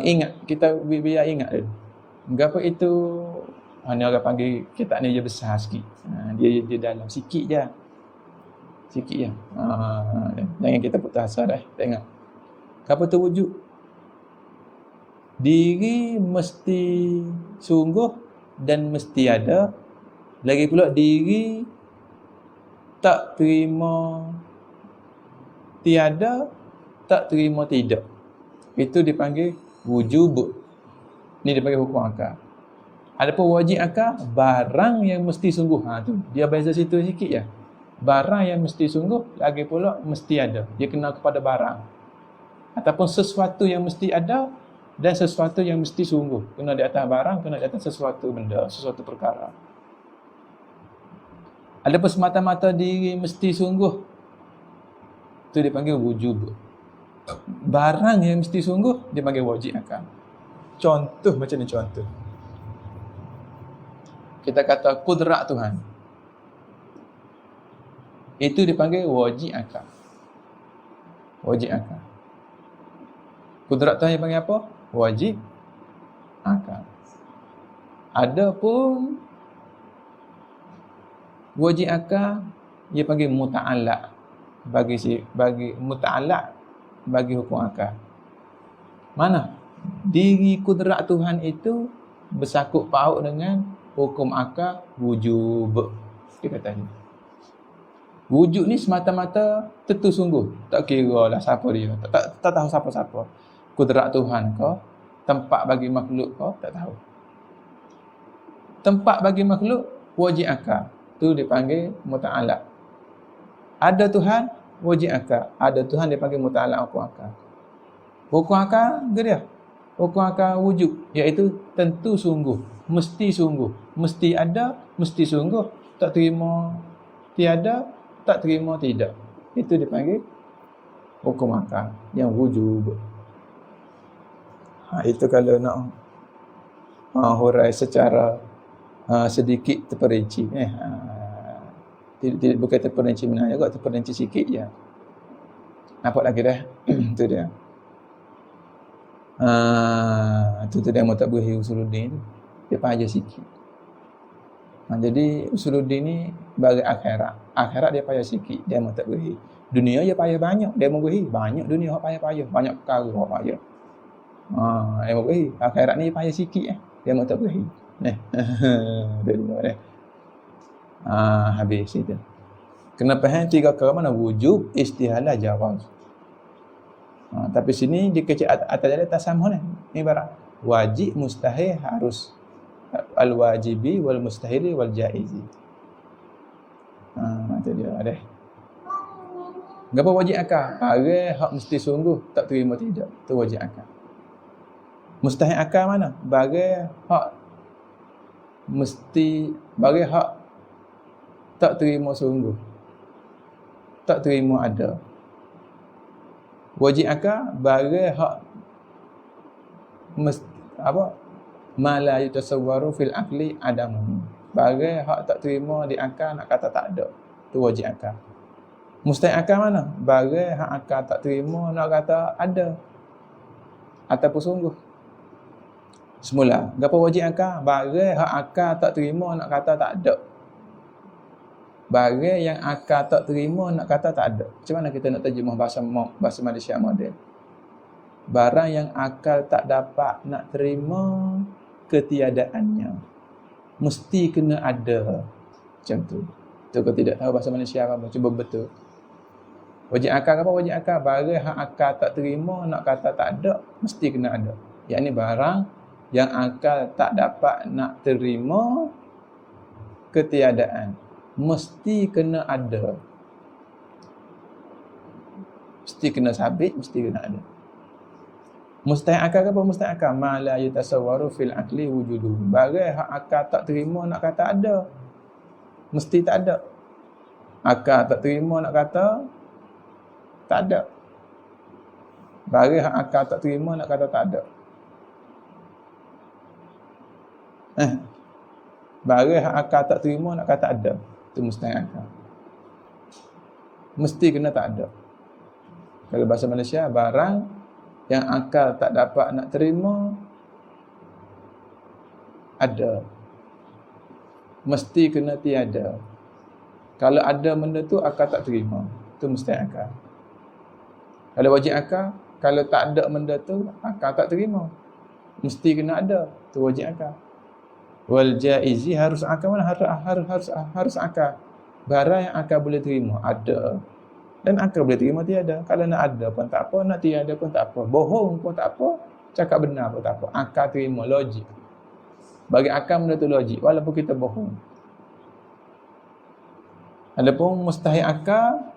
S3: Ingat, kita biar ingat dulu. Gapa itu, ni orang panggil kitab ni dia besar sikit. Dia dalam sikit je. Sikit je. Jangan kita putus asa dah. Tengok. Apa tu wujud? Diri mesti sungguh, dan mesti ada. Lagi pula diri tak terima tiada, tak terima tidak. Itu dipanggil wujub. Ni dipanggil hukum akal. Adapun wajib akal, barang yang mesti sungguh. Tu dia beza situ sikit ya. Barang yang mesti sungguh, lagi pula mesti ada. Dia kena kepada barang. Ataupun sesuatu yang mesti ada dan sesuatu yang mesti sungguh. Kena di atas barang, kena di atas sesuatu benda, sesuatu perkara. Adapun semata-mata diri mesti sungguh, itu dipanggil wujub. Barang yang mesti sungguh, dipanggil wajib akal. Contoh macam ni contoh. Kita kata kudrat Tuhan. Itu dipanggil wajib akal. Wajib akal. Kudrat Tuhan dipanggil apa? Wajib akal. Adapun wajib akal dia panggil muta'allaq. Bagi muta'allaq bagi hukum akal. Mana? Diri kudrat Tuhan itu bersangkut paut dengan hukum akal wujub. Dia kata ni. Wujud ni semata-mata tentu sungguh. Tak kira lah siapa dia. Tak tahu siapa-siapa. Kudrat Tuhan kau, tempat bagi makhluk kau, tak tahu. Tempat bagi makhluk wajib akal. Tu dipanggil muta'allaq. Ada Tuhan wajib akal. Ada Tuhan dipanggil muta'allaq hukum akal. Hukum akal dia. Hukum akal wujud, iaitu tentu sungguh, mesti sungguh, mesti ada, mesti sungguh, tak terima tiada, tak terima tidak. Itu dipanggil hukum akal yang wujub. Itu kalau nak hurai secara sedikit terperinci. Tidak bukan terperinci mana juga, terperinci sikit je. Nampak lagi dah? Itu dia. Itu dia yang tak beri usuluddin tu. Dia payah sikit. Jadi usuluddin ni bagi akhirat. Akhirat dia payah sikit, dia mau tak beri. Dunia dia payah banyak, dia mau beri. Banyak dunia hak payah-payah, banyak perkara hak payah. Dia mau beri. Akhirat ni payah sikit dia mau tak beri. Dia habis itu. Kena faham tiga perkara mana wujub, istihalah, jawaz. Tapi sini dia kecil atas dia tasamuh ni. Ibarat wajib, mustahil, harus. Al-wajibi wal mustahili wal jaizi. Itu dia ada. Ngapa wajib akal? Barang hak mesti sungguh, tak terima tidak. Tu wajib akal. Mustahil akal mana? Barang hak mesti, barang hak tak terima sungguh, tak terima ada. Wajib akal barang hak ma la yatasawwaru fil aqli adamu. Barang hak tak terima di akal nak kata tak ada. Tu wajib akal. Mustahil akal mana? Barang hak akal tak terima nak kata ada ataupun sungguh. Semula, gapo wajib akal? Barang hak akal tak terima nak kata tak ada. Barang yang akal tak terima nak kata tak ada. Macam mana kita nak terjemah bahasa Malaysia moden? Barang yang akal tak dapat nak terima ketiadaannya, mesti kena ada. Macam tu. Tu kau tidak tahu bahasa Malaysia apa, cuba betul. Wajib akal apa? Wajib akal barang yang akal tak terima nak kata tak ada, mesti kena ada. Yang ni barang yang akal tak dapat nak terima ketiadaan, mesti kena ada. Mesti kena sabit, mesti kena ada. Mustahil akal ke apa? Mustahil akal ma la yatasawwaru fil aqli wujudu. Barang hak akal tak terima nak kata ada, mesti tak ada. Akal tak terima nak kata tak ada. Barang hak akal tak terima nak kata tak ada. Barang hak akal tak terima nak kata ada, itu mustahil akal. Mesti kena tak ada. Kalau bahasa Malaysia, barang yang akal tak dapat nak terima ada, mesti kena tiada. Kalau ada benda tu akal tak terima, tu mustahil akal. Kalau wajib akal, kalau tak ada benda tu akal tak terima, mesti kena ada, tu wajib akal. Wal jaizi harus akal, mana harus akal. Barang yang akal boleh terima ada, dan akal boleh terima tiada. Kalau nak ada pun tak apa, nak tiada pun tak apa. Bohong pun tak apa, cakap benar pun tak apa. Akal terima, logik. Bagi akal benda tu logik walaupun kita bohong. Adapun mustahil akal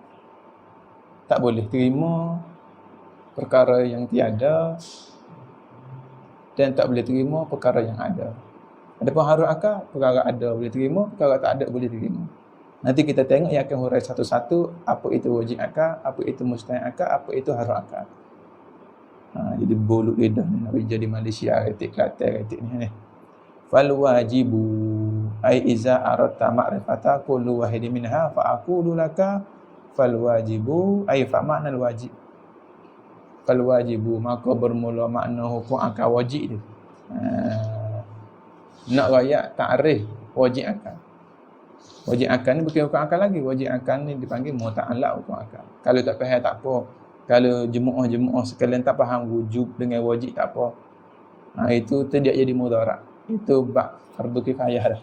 S3: tak boleh terima perkara yang tiada dan tak boleh terima perkara yang ada. Adapun harus akal, perkara ada boleh terima, perkara tak ada boleh terima. Nanti kita tengok yang akan hurai satu-satu apa itu wajib akal, apa itu mustahil akal, apa itu harus akal. Jadi boluk lidah ni nak jadi Malaysia retik Kelantan retik ni. Fal wajibu ai iza aradta ma'rifata kullu wahidin minha fa aqulu laka fal wajibu ai fa makna al wajib. Fal wajibu maka bermula makna hukum akal wajib dia. Nak rayak ta'rif wajib akal. Wajib akal ni bukan hukum akal lagi. Wajib akal ni dipanggil muta'allaq hukum akal. Kalau tak faham tak apa. Kalau jemaah-jemaah sekalian tak faham wujub dengan wajib tak apa. Itu tidak jadi mudarat. Itu bab fardu kifayah dah.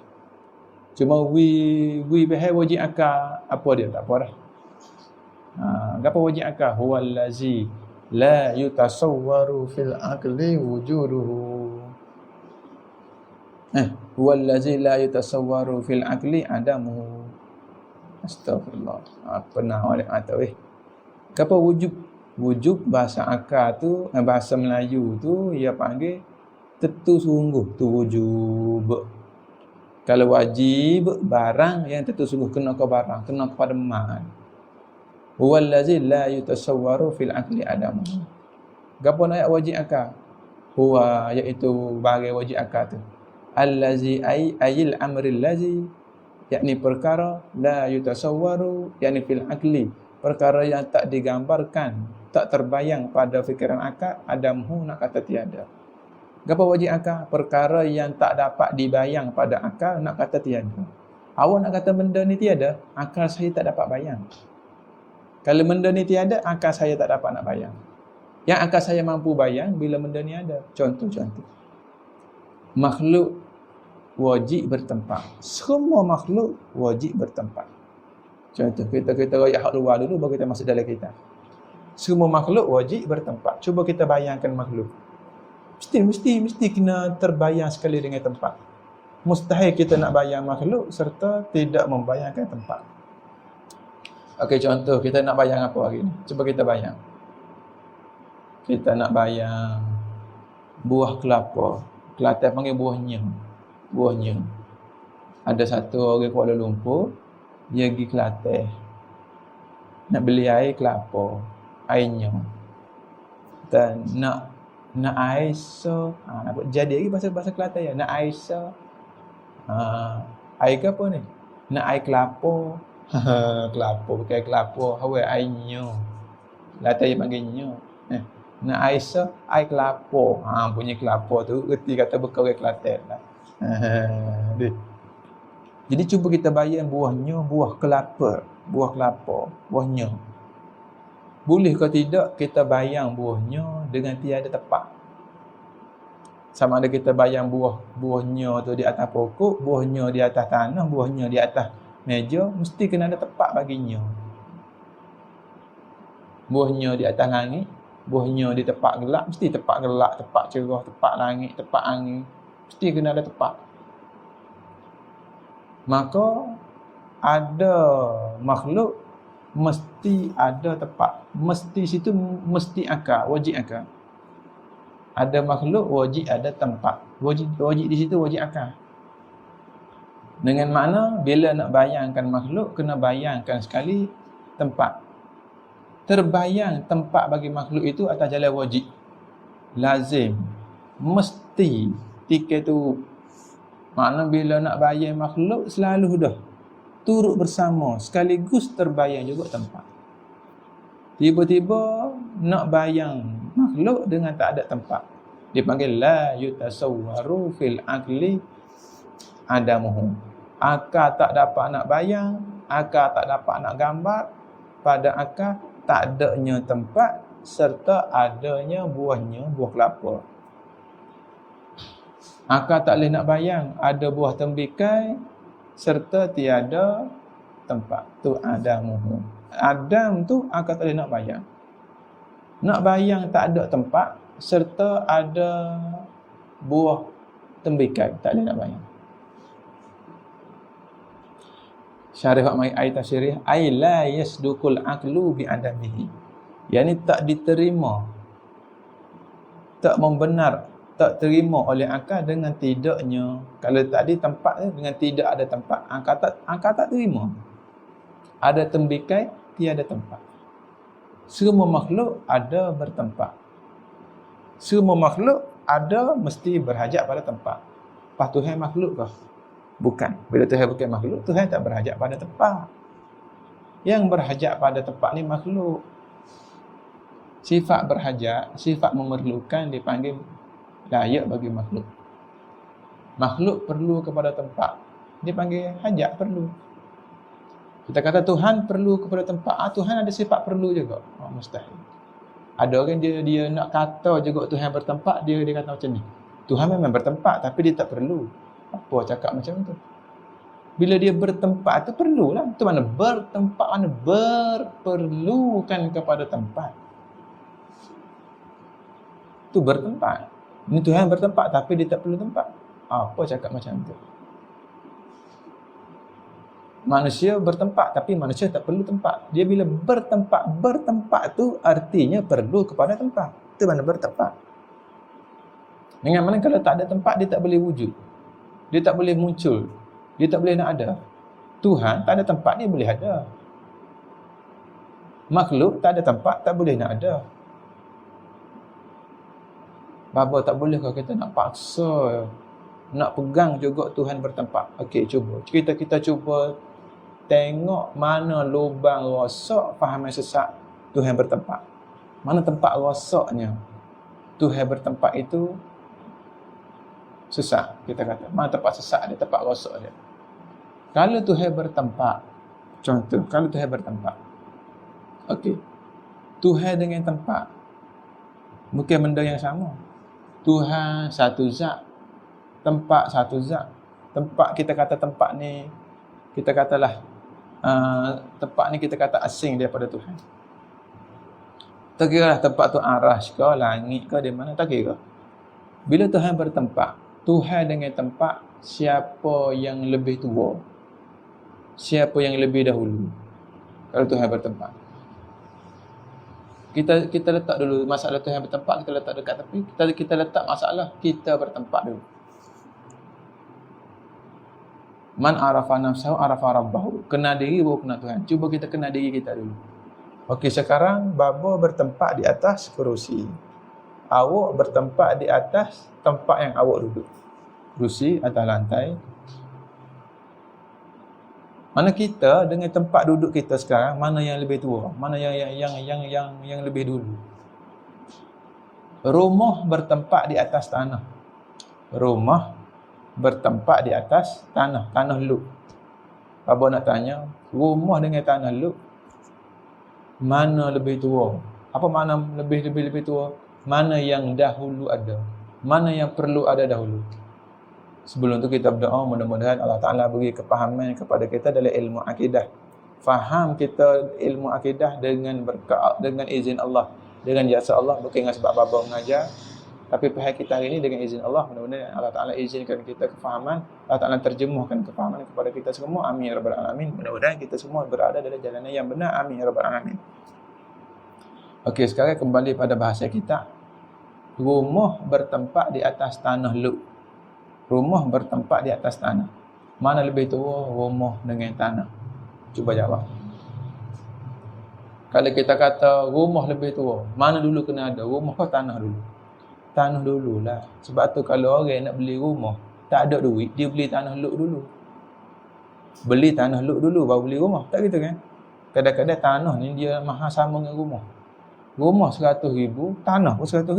S3: Cuma we faham wajib akal, apa dia tak apa dah. Apa wajib akal? Huwallazi la yutasawwaru fil aqli wujuduhu. Huwallazi la yutasawwaru fil aqli adamuhu. Astagfirullah. Pernah oleh atau apa wujub? Wujub bahasa akal tu, bahasa Melayu tu ia panggil tentu sungguh tu wujub. Kalau wajib barang yang tentu sungguh kena ke barang, kena kepada mak. Huwallazi la yutasawwaru fil aqli adamu. Gapo nak ayat wajib akal? Huwa iaitu barang wajib akal tu. Allazi ayil amril lazi, yakni perkara la yutasawwaru yakni fil aqli, perkara yang tak digambarkan, tak terbayang pada fikiran akal, adamhu nak kata tiada. Apa wajib akal? Perkara yang tak dapat dibayang pada akal, nak kata tiada. Awak nak kata benda ni tiada, akal saya tak dapat bayang. Kalau benda ni tiada, akal saya tak dapat nak bayang. Yang akal saya mampu bayang bila benda ni ada. Contoh-contoh. Makhluk wajib bertempat. Semua makhluk wajib bertempat. Contoh, kita royak hak luar dulu baru kita masuk dalam kita. Semua makhluk wajib bertempat. Cuba kita bayangkan makhluk. Mesti kena terbayang sekali dengan tempat. Mustahil kita nak bayang makhluk serta tidak membayangkan tempat. Okey, contoh kita nak bayang apa hari ni? Cuba kita bayang. Kita nak bayang buah kelapa. Kelantan panggil buah nyem. Buah nyem. Ada satu orang Kuala Lumpur, dia pergi Kelantan. Nak beli air kelapa, air nyem. Dan nak air so, jadi lagi bahasa Kelantan ya. Nak air so, air ke apa ni? Nak air kelapa. Kelapa, bukan kelapa. Hawa air nyem. Kelantan yang panggil nyem. Nak air so, air kelapa. Punya kelapa tu, reti kata bekal orang Kelantan lah. Jadi cuba kita bayang buahnya, buah kelapa, buah nyem. Boleh ke tidak kita bayang buahnya dengan tiada tepat? Sama ada kita bayang buahnya tu di atas pokok, buahnya di atas tanah, buahnya di atas meja, mesti kena ada tepat baginya. Buahnya di atas langit, buahnya di tempat gelap, mesti tempat gelap, tempat cerah, tempat langit, tempat angin, mesti kena ada tepat. Maka ada makhluk mesti ada tempat. Mesti situ mesti akal, wajib akal. Ada makhluk wajib ada tempat. Wajib di situ wajib akal. Dengan makna bila nak bayangkan makhluk kena bayangkan sekali tempat. Terbayang tempat bagi makhluk itu atas jalan wajib. Lazim. Mesti tiket tu. Makna bila nak bayang makhluk selalu dah turut bersama sekaligus terbayang juga tempat. Tiba-tiba nak bayang makhluk dengan tak ada tempat. Dipanggil la yutasawwaru fil aqli adamuhu. Akal tak dapat nak bayang, akal tak dapat nak gambar, pada akal tak adanya tempat serta adanya buahnya, buah kelapa. Akal tak boleh nak bayang ada buah tembikai serta tiada tempat. Tu Adamuhu. Adam tu akal tak boleh nak bayang. Nak bayang tak ada tempat serta ada buah tembikai, tak boleh nak bayang. Syarih hak mai ayat tafsirih, ai la yasdukul aqlu bi adamihi. Yani tak diterima, tak membenar, tak terima oleh akal dengan tidaknya. Kalau tadi tempat dengan tidak ada tempat, akal tak terima. Ada tembikai, tiada tempat. Semua makhluk ada bertempat. Semua makhluk ada mesti berhajat pada tempat. Lepas Tuhan makhluk kah? Bukan. Bila Tuhan bukan makhluk, Tuhan tak berhajat pada tempat. Yang berhajat pada tempat ni makhluk. Sifat berhajat, sifat memerlukan dipanggil layak bagi makhluk. Makhluk perlu kepada tempat, dipanggil hajat perlu. Kita kata Tuhan perlu kepada tempat. Tuhan ada sifat perlu juga. Mustahil. Ada orang dia nak kata juga Tuhan bertempat, dia kata macam ni. Tuhan memang bertempat tapi dia tak perlu. Apa cakap macam tu? Bila dia bertempat tu perlulah. Tu mana bertempat, mana berperlukan kepada tempat. Tu bertempat. Ini Tuhan bertempat tapi dia tak perlu tempat. Apa cakap macam tu? Manusia bertempat tapi manusia tak perlu tempat. Dia bila bertempat tu artinya perlu kepada tempat. Itu mana bertempat. Dengan mana kalau tak ada tempat dia tak boleh wujud. Dia tak boleh muncul. Dia tak boleh nak ada. Tuhan tak ada tempat dia boleh ada. Makhluk tak ada tempat tak boleh nak ada. Bapa tak boleh kalau kita nak paksa nak pegang juga Tuhan bertempat. Okey, cuba. Kita cuba tengok mana lubang rosak fahaman sesat Tuhan bertempat. Mana tempat rosaknya Tuhan bertempat itu sesat, kita kata. Mana tempat sesat dia, tempat rosak dia. Kalau Tuhan bertempat, contoh, kalau Tuhan bertempat. Okey. Tuhan dengan tempat bukan benda yang sama. Tuhan satu zat, tempat satu zat. Tempat kita kata tempat ni, kita katalah tempat ni kita kata asing daripada Tuhan. Tak kira lah tempat tu arash ke, langit ke, di mana, tak kira. Bila Tuhan bertempat, Tuhan dengan tempat, siapa yang lebih tua? Siapa yang lebih dahulu? Kalau Tuhan bertempat. Kita letak dulu masalah Tuhan bertempat, kita letak dekat tepi. Kita letak masalah kita bertempat dulu. Man arafa nafsahu arafa rabbahu. Kenal diri baru kenal Tuhan. Cuba kita kenal diri kita dulu. Okey, sekarang Baba bertempat di atas kerusi. Awak bertempat di atas tempat yang awak duduk. Kerusi atas lantai. Mana kita dengan tempat duduk kita sekarang, mana yang lebih tua? Mana yang lebih dulu? Rumah bertempat di atas tanah. Rumah bertempat di atas tanah, tanah luk. Baba nak tanya, rumah dengan tanah luk mana lebih tua? Apa makna lebih tua? Mana yang dahulu ada? Mana yang perlu ada dahulu? Sebelum tu kita berdoa, mudah-mudahan Allah Ta'ala beri kepahaman kepada kita dalam ilmu akidah. Faham kita ilmu akidah dengan berkat, dengan izin Allah, dengan jasa Allah, bukan dengan sebab Baba mengajar. Tapi pihak kita hari ini dengan izin Allah, mudah-mudahan Allah Ta'ala izinkan kita kefahaman, Allah Ta'ala terjemuhkan kefahaman kepada kita semua. Amin ya rabbal alamin. Mudah-mudahan kita semua berada dalam jalan yang benar. Amin ya rabbal alamin. Okey, sekarang kembali pada bahasa kita. Rumah bertempat di atas tanah luk. Rumah bertempat di atas tanah. Mana lebih tua, rumah dengan tanah? Cuba jawab. Kalau kita kata rumah lebih tua, mana dulu kena ada? Rumah ke tanah dulu? Tanah dululah. Sebab tu kalau orang nak beli rumah, tak ada duit, dia beli tanah luk dulu. Beli tanah luk dulu baru beli rumah. Tak gitu kan? Kadang-kadang tanah ni dia mahal sama dengan rumah. Rumah 100,000, tanah pun 100,000.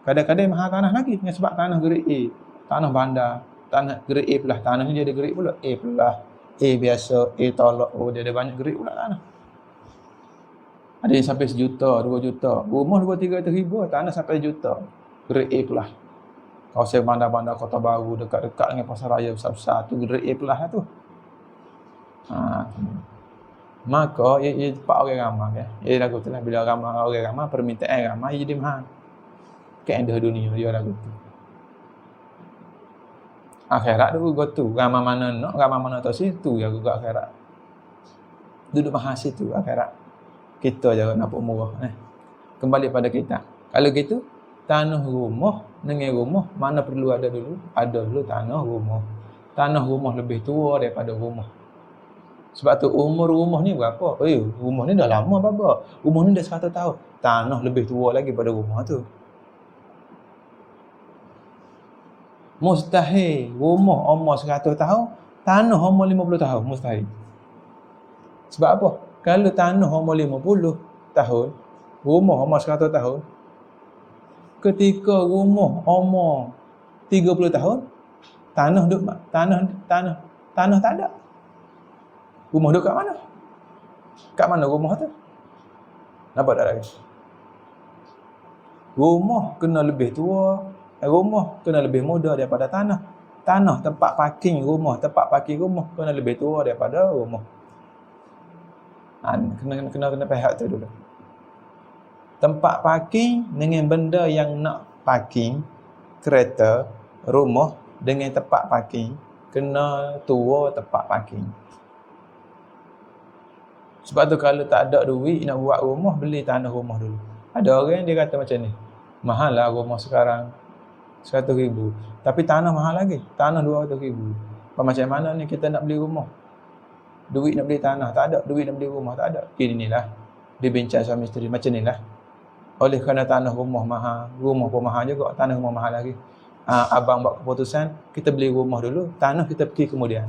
S3: Kadang-kadang mahal tanah lagi sebab tanah grade A, tanah bandar, tanah grade A pula. Tanah ni dia ada grade pula, A pula, A biasa, A tolak. Oh, dia ada banyak grade pula tanah. Ada yang sampai 1 juta, 2 juta. Rumah 200-300 ribu, tanah sampai 1 juta. Grade A pula. Kawasan bandar-bandar Kota Baru dekat-dekat dengan pasar raya besar-besar tu grade A plus lah tu. Maka ia tempat orang ramai ya. Ia lagu tu lah, bila orang ramai permintaan ramai jadi mahal. Kaedah dunia dia lagu tu. Akhirat tu go tu, ramai mana nak, ramai mana tak situ ya juga akhirat. Duduk mahal situ akhirat. Kita je nampak murah Kembali pada kita. Kalau gitu, tanah rumah dengan rumah mana perlu ada dulu? Ada dulu tanah rumah. Tanah rumah lebih tua daripada rumah. Sebab tu umur rumah ni berapa? Rumah ni dah lama baba. Rumah ni dah 100 tahun. Tanah lebih tua lagi pada rumah tu. Mustahil rumah umur 100 tahun, tanah umur 50 tahun. Mustahil. Sebab apa? Kalau tanah umur 50 tahun, rumah umur 100 tahun, ketika rumah umur 30 tahun, tanah tak ada. Rumah duduk kat mana? Kat mana rumah tu? Nampak tak lagi? Rumah kena lebih tua, rumah kena lebih muda daripada tanah. Tanah tempat parking rumah kena lebih tua daripada rumah. Kena pihak tu dulu. Tempat parking dengan benda yang nak parking, kereta, rumah dengan tempat parking, kena tua tempat parking. Sebab tu kalau tak ada duit nak buat rumah, beli tanah rumah dulu. Ada orang yang dia kata macam ni, mahal lah rumah sekarang 100,000. Tapi tanah mahal lagi, tanah 200,000. Macam mana ni kita nak beli rumah? Duit nak beli tanah tak ada, duit nak beli rumah tak ada. Ini lah dibincang suami isteri macam ni lah. Oleh kerana tanah rumah mahal, rumah pun mahal juga, tanah rumah mahal lagi. Abang buat keputusan, kita beli rumah dulu, tanah kita pergi kemudian.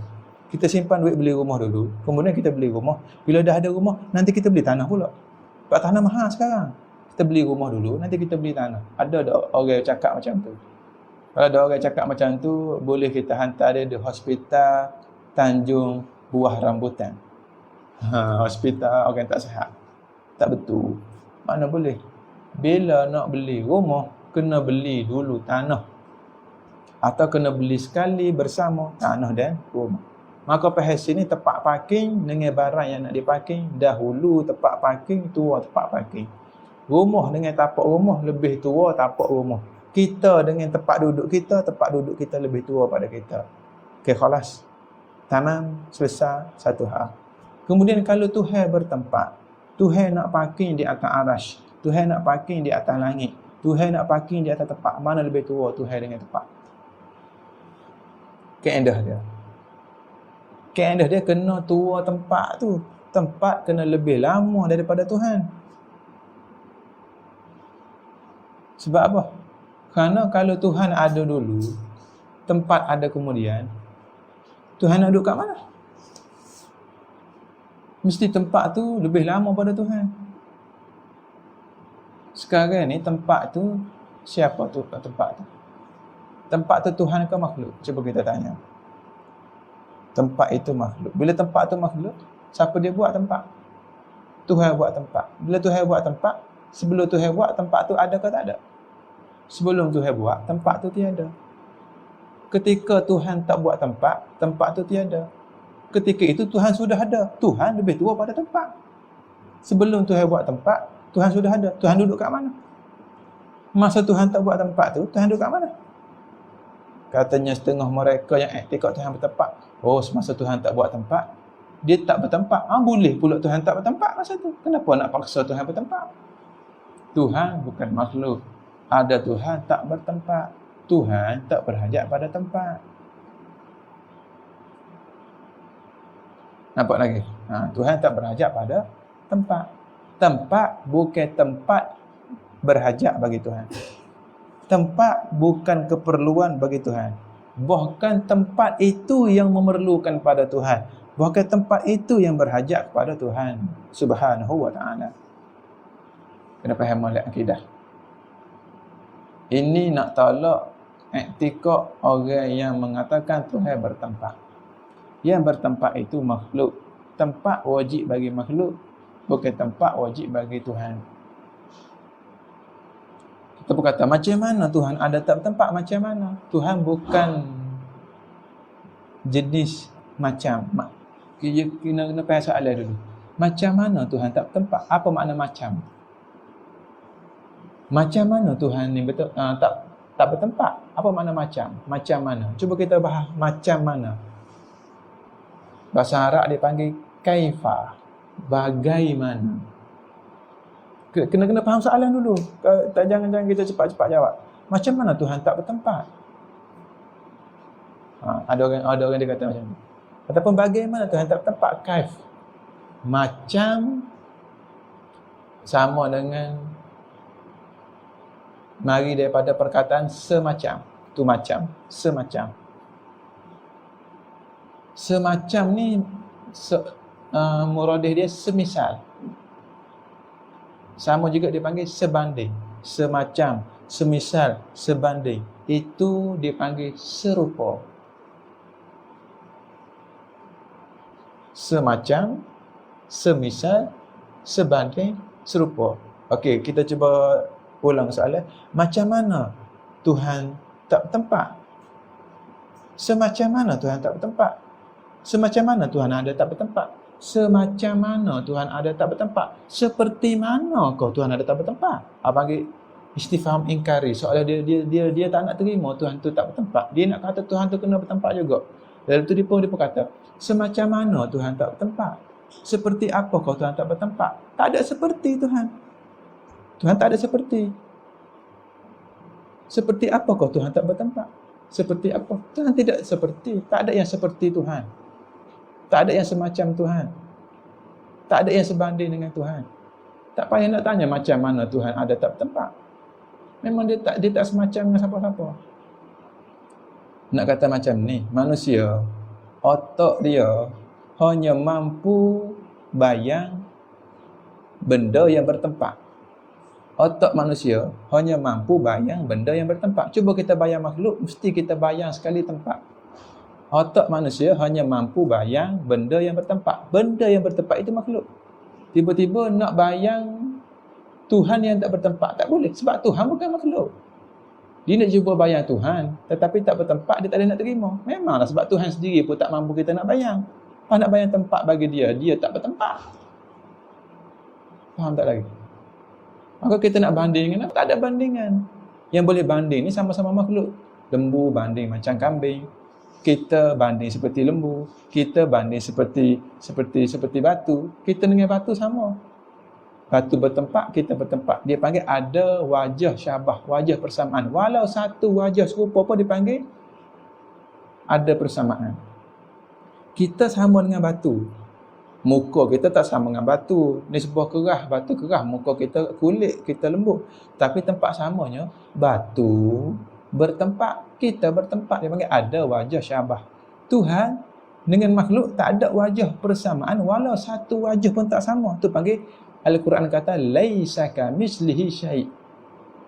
S3: Kita simpan duit beli rumah dulu, kemudian kita beli rumah. Bila dah ada rumah, nanti kita beli tanah pula. Sebab tanah mahal sekarang. Kita beli rumah dulu, nanti kita beli tanah. Ada orang cakap macam tu. Kalau ada orang cakap macam tu, boleh kita hantar dia di hospital Tanjung Buah Rambutan. Hospital orang tak sihat. Tak betul. Mana boleh? Bila nak beli rumah, kena beli dulu tanah. Atau kena beli sekali bersama tanah dan rumah. Maka pada sini tempat parking dengan barang yang nak diparking, dahulu tempat parking, tua tempat parking. Rumah dengan tapak rumah lebih tua tapak rumah. Kita dengan tempat duduk kita lebih tua pada kita. Okey, khalas. Tamam, selesai satu hal. Kemudian kalau Tuhan bertempat, Tuhan nak parking di atas arash, Tuhan nak parking di atas langit, Tuhan nak parking di atas tempat, mana lebih tua Tuhan dengan tempat? Kaedah dia. Kaedah dia kena tua tempat tu. Tempat kena lebih lama daripada Tuhan. Sebab apa? Kerana kalau Tuhan ada dulu, tempat ada kemudian, Tuhan nak duduk kat mana? Mesti tempat tu lebih lama pada Tuhan. Sekarang ni tempat tu, siapa tu kat tempat tu? Tempat tu Tuhan ke makhluk? Cuba kita tanya. Tempat itu makhluk. Bila tempat tu makhluk, siapa dia buat tempat? Tuhan buat tempat. Bila Tuhan buat tempat, sebelum Tuhan buat tempat tu ada ke tak ada? Sebelum Tuhan buat, tempat tu tiada. Ketika Tuhan tak buat tempat, tempat tu tiada. Ketika itu Tuhan sudah ada. Tuhan lebih tua pada tempat. Sebelum Tuhan buat tempat, Tuhan sudah ada. Tuhan duduk kat mana? Masa Tuhan tak buat tempat tu, Tuhan duduk kat mana? Katanya setengah mereka yang iktikad Tuhan bertempat. Oh, semasa Tuhan tak buat tempat, dia tak bertempat. Boleh pula Tuhan tak bertempat masa tu. Kenapa nak paksa Tuhan bertempat? Tuhan bukan makhluk. Ada Tuhan tak bertempat. Tuhan tak berhajat pada tempat. Nampak lagi? Tuhan tak berhajat pada tempat. Tempat bukan tempat berhajat bagi Tuhan. Tempat bukan keperluan bagi Tuhan. Bahkan tempat itu yang memerlukan pada Tuhan. Bahkan tempat itu yang berhajat kepada Tuhan Subhanahu wa ta'ala. Kena faham molek akidah. Ini nak tolak iktikad orang yang mengatakan Tuhan bertempat. Yang bertempat itu makhluk. Tempat wajib bagi makhluk, bukan tempat wajib bagi Tuhan. Kita berkata, macam mana Tuhan ada tak bertempat? Macam mana? Tuhan bukan jenis macam. Kena payah soalan dulu. Macam mana Tuhan tak bertempat? Apa makna macam? Macam mana Tuhan ni betul tak bertempat? Apa makna macam? Macam mana? Cuba kita bahas macam mana. Bahasa Arab dia panggil kaifa. Bagaimana? Kena faham soalan dulu. Jangan kita cepat-cepat jawab. Macam mana Tuhan tak bertempat? Ada orang dia kata macam ni. Ataupun bagaimana Tuhan tak bertempat? Kaif. Macam sama dengan mari daripada perkataan semacam. Tu macam, semacam. Semacam ni muradih dia semisal. Sama juga dipanggil sebanding. Semacam, semisal, sebanding. Itu dipanggil serupa. Semacam, semisal, sebanding, serupa. Okey, kita cuba ulang soalan. Macam mana Tuhan tak bertempat? Semacam mana Tuhan tak bertempat? Semacam mana Tuhan ada tak bertempat? Semacam mana Tuhan ada tak bertempat? Seperti mana kau Tuhan ada tak bertempat? Panggil istifham ingkari. Soalan dia tak nak terima Tuhan tu tak bertempat. Dia nak kata Tuhan tu kena bertempat juga. Lalu tu dia pun kata, semacam mana Tuhan tak bertempat? Seperti apa kau Tuhan tak bertempat? Tak ada seperti Tuhan. Tuhan tak ada seperti. Seperti apa kau Tuhan tak bertempat? Seperti apa? Tuhan tidak seperti. Tak ada yang seperti Tuhan. Tak ada yang semacam Tuhan. Tak ada yang sebanding dengan Tuhan. Tak payah nak tanya macam mana Tuhan ada tak bertempat. Memang dia tak semacam dengan siapa-siapa. Nak kata macam ni, manusia, otak dia hanya mampu bayang benda yang bertempat. Otak manusia hanya mampu bayang benda yang bertempat. Cuba kita bayang makhluk, mesti kita bayang sekali tempat. Otak manusia hanya mampu bayang benda yang bertempat. Benda yang bertempat itu makhluk. Tiba-tiba nak bayang Tuhan yang tak bertempat, tak boleh. Sebab Tuhan bukan makhluk. Dia nak cuba bayang Tuhan, tetapi tak bertempat, dia tak ada nak terima. Memanglah sebab Tuhan sendiri pun tak mampu kita nak bayang. Pas nak bayang tempat bagi dia, dia tak bertempat. Faham tak lagi? Maka kita nak banding dengan apa? Tak ada bandingan. Yang boleh banding ni sama-sama makhluk. Lembu banding macam kambing. Kita banding seperti lembu. Kita banding seperti batu. Kita dengan batu sama. Batu bertempat, kita bertempat. Dia panggil ada wajah syabah, wajah persamaan. Walau satu wajah serupa pun dipanggil ada persamaan. Kita sama dengan batu. Muka kita tak sama dengan batu. Ni sebuah kerah, batu kerah. Muka kita kulit, kita lembut. Tapi tempat samanya, batu bertempat, kita bertempat. Dia panggil ada wajah syabah. Tuhan dengan makhluk tak ada wajah persamaan. Walau satu wajah pun tak sama. Tu panggil, Al-Quran kata, laisa kamislihi syai'.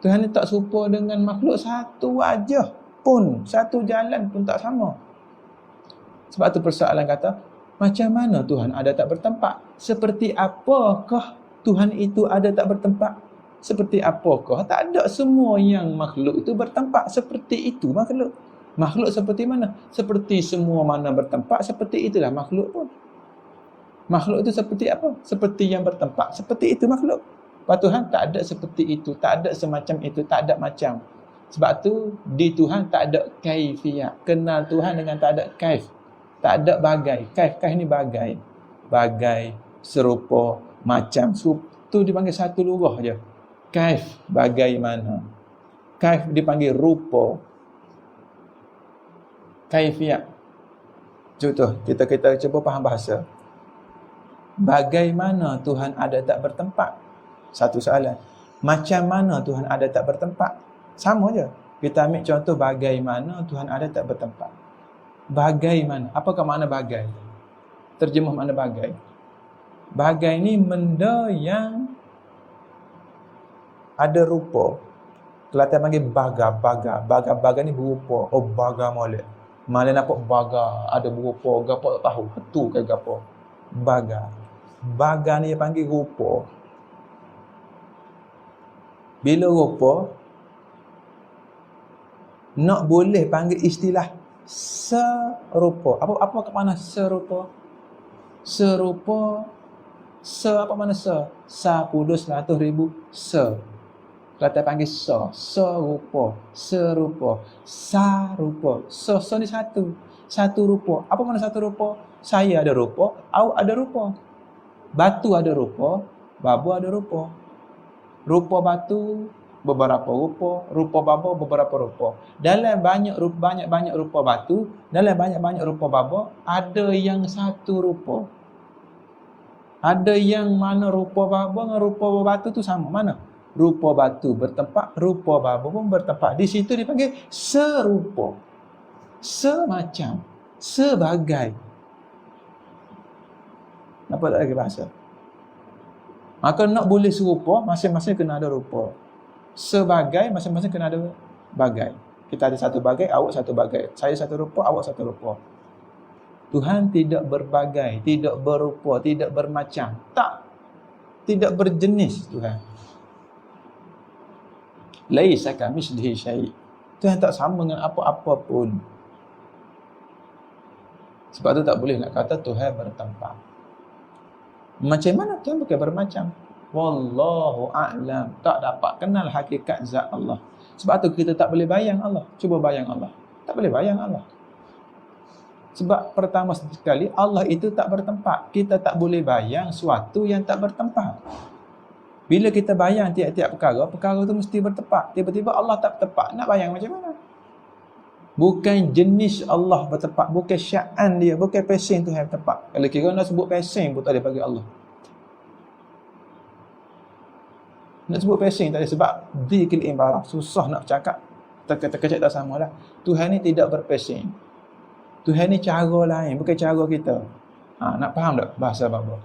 S3: Tuhan ni tak serupa dengan makhluk. Satu wajah pun, satu jalan pun tak sama. Sebab tu persoalan kata, macam mana Tuhan ada tak bertempat? Seperti apakah Tuhan itu ada tak bertempat? Seperti apakah? Tak ada, semua yang makhluk itu bertempat. Seperti itu makhluk. Makhluk seperti mana? Seperti semua mana bertempat, seperti itulah makhluk pun. Makhluk itu seperti apa? Seperti yang bertempat. Seperti itu makhluk. Pak Tuhan tak ada seperti itu. Tak ada semacam itu. Tak ada macam. Sebab tu di Tuhan tak ada kaifiyah. Kenal Tuhan dengan tak ada kaif. Tak ada bagai. Kaif ni bagai. Bagai, serupa, macam. Tu dipanggil satu lurah je. Kaif, bagaimana. Kaif dipanggil rupa. Kaifiyah. Contoh, kita cuba faham bahasa. Bagaimana Tuhan ada tak bertempat? Satu soalan. Macam mana Tuhan ada tak bertempat? Sama je. Kita ambil contoh bagaimana Tuhan ada tak bertempat. Bagaimana? Apakah makna bagai? Terjemah makna bagai. Bagai ni benda yang ada rupa. Kelantan panggil baga. Baga ni berupa. Oh, baga molek. Malah nampak baga ada berupa. Gapo tak tahu. Tu ke gapo? Baga. Baga ni dia panggil rupa. Bila rupa, Nak boleh panggil istilah serupa. Apa makna serupa? Serupa, apa mana se? 10-100,000 se. Kata panggil serupa, serupa, sarupa. Ni satu. Satu rupa. Apa mana satu rupa? Saya ada rupa, awak ada rupa. Batu ada rupa, babu ada rupa. Rupa batu beberapa rupa, rupa baba beberapa rupa. Dalam banyak rupa batu, dalam banyak rupa baba, ada yang satu rupa. Ada yang mana rupa baba dengan rupa batu tu sama. Mana? Rupa batu bertempat, rupa baba pun bertempat. Di situ dipanggil serupa. Semacam, sebagai. Nampak tak lagi bahasa? Maka nak boleh serupa, masing-masing kena ada rupa. Sebagai, masing-masing kena ada bagai. Kita ada satu bagai, awak satu bagai. Saya satu rupa, awak satu rupa. Tuhan tidak berbagai, tidak berupa, tidak bermacam. Tak. Tidak berjenis Tuhan. Laisa kamitslihi syai'. Tuhan tak sama dengan apa-apa pun. Sebab tu tak boleh nak kata Tuhan bertempat. Macam mana Tuhan bukan bermacam? Wallahu a'lam. Tak dapat kenal hakikat zat Allah. Sebab tu kita tak boleh bayang Allah. Cuba bayang Allah. Tak boleh bayang Allah. Sebab pertama sekali Allah itu tak bertempat. Kita tak boleh bayang sesuatu yang tak bertempat. Bila kita bayang tiap-tiap perkara, perkara tu mesti bertempat. Tiba-tiba Allah tak bertempat. Nak bayang macam mana? Bukan jenis Allah bertempat, bukan sya'an dia, bukan passion tu yang bertempat. Kalau kira nak sebut passion pun tak boleh bagi Allah. Nak sebut passion tak boleh sebab dzikil ibarah, susah nak cakap. Terkecek tak samalah. Tuhan ni tidak berpassion. Tuhan ni cara lain, bukan cara kita. Nak faham tak bahasa apa?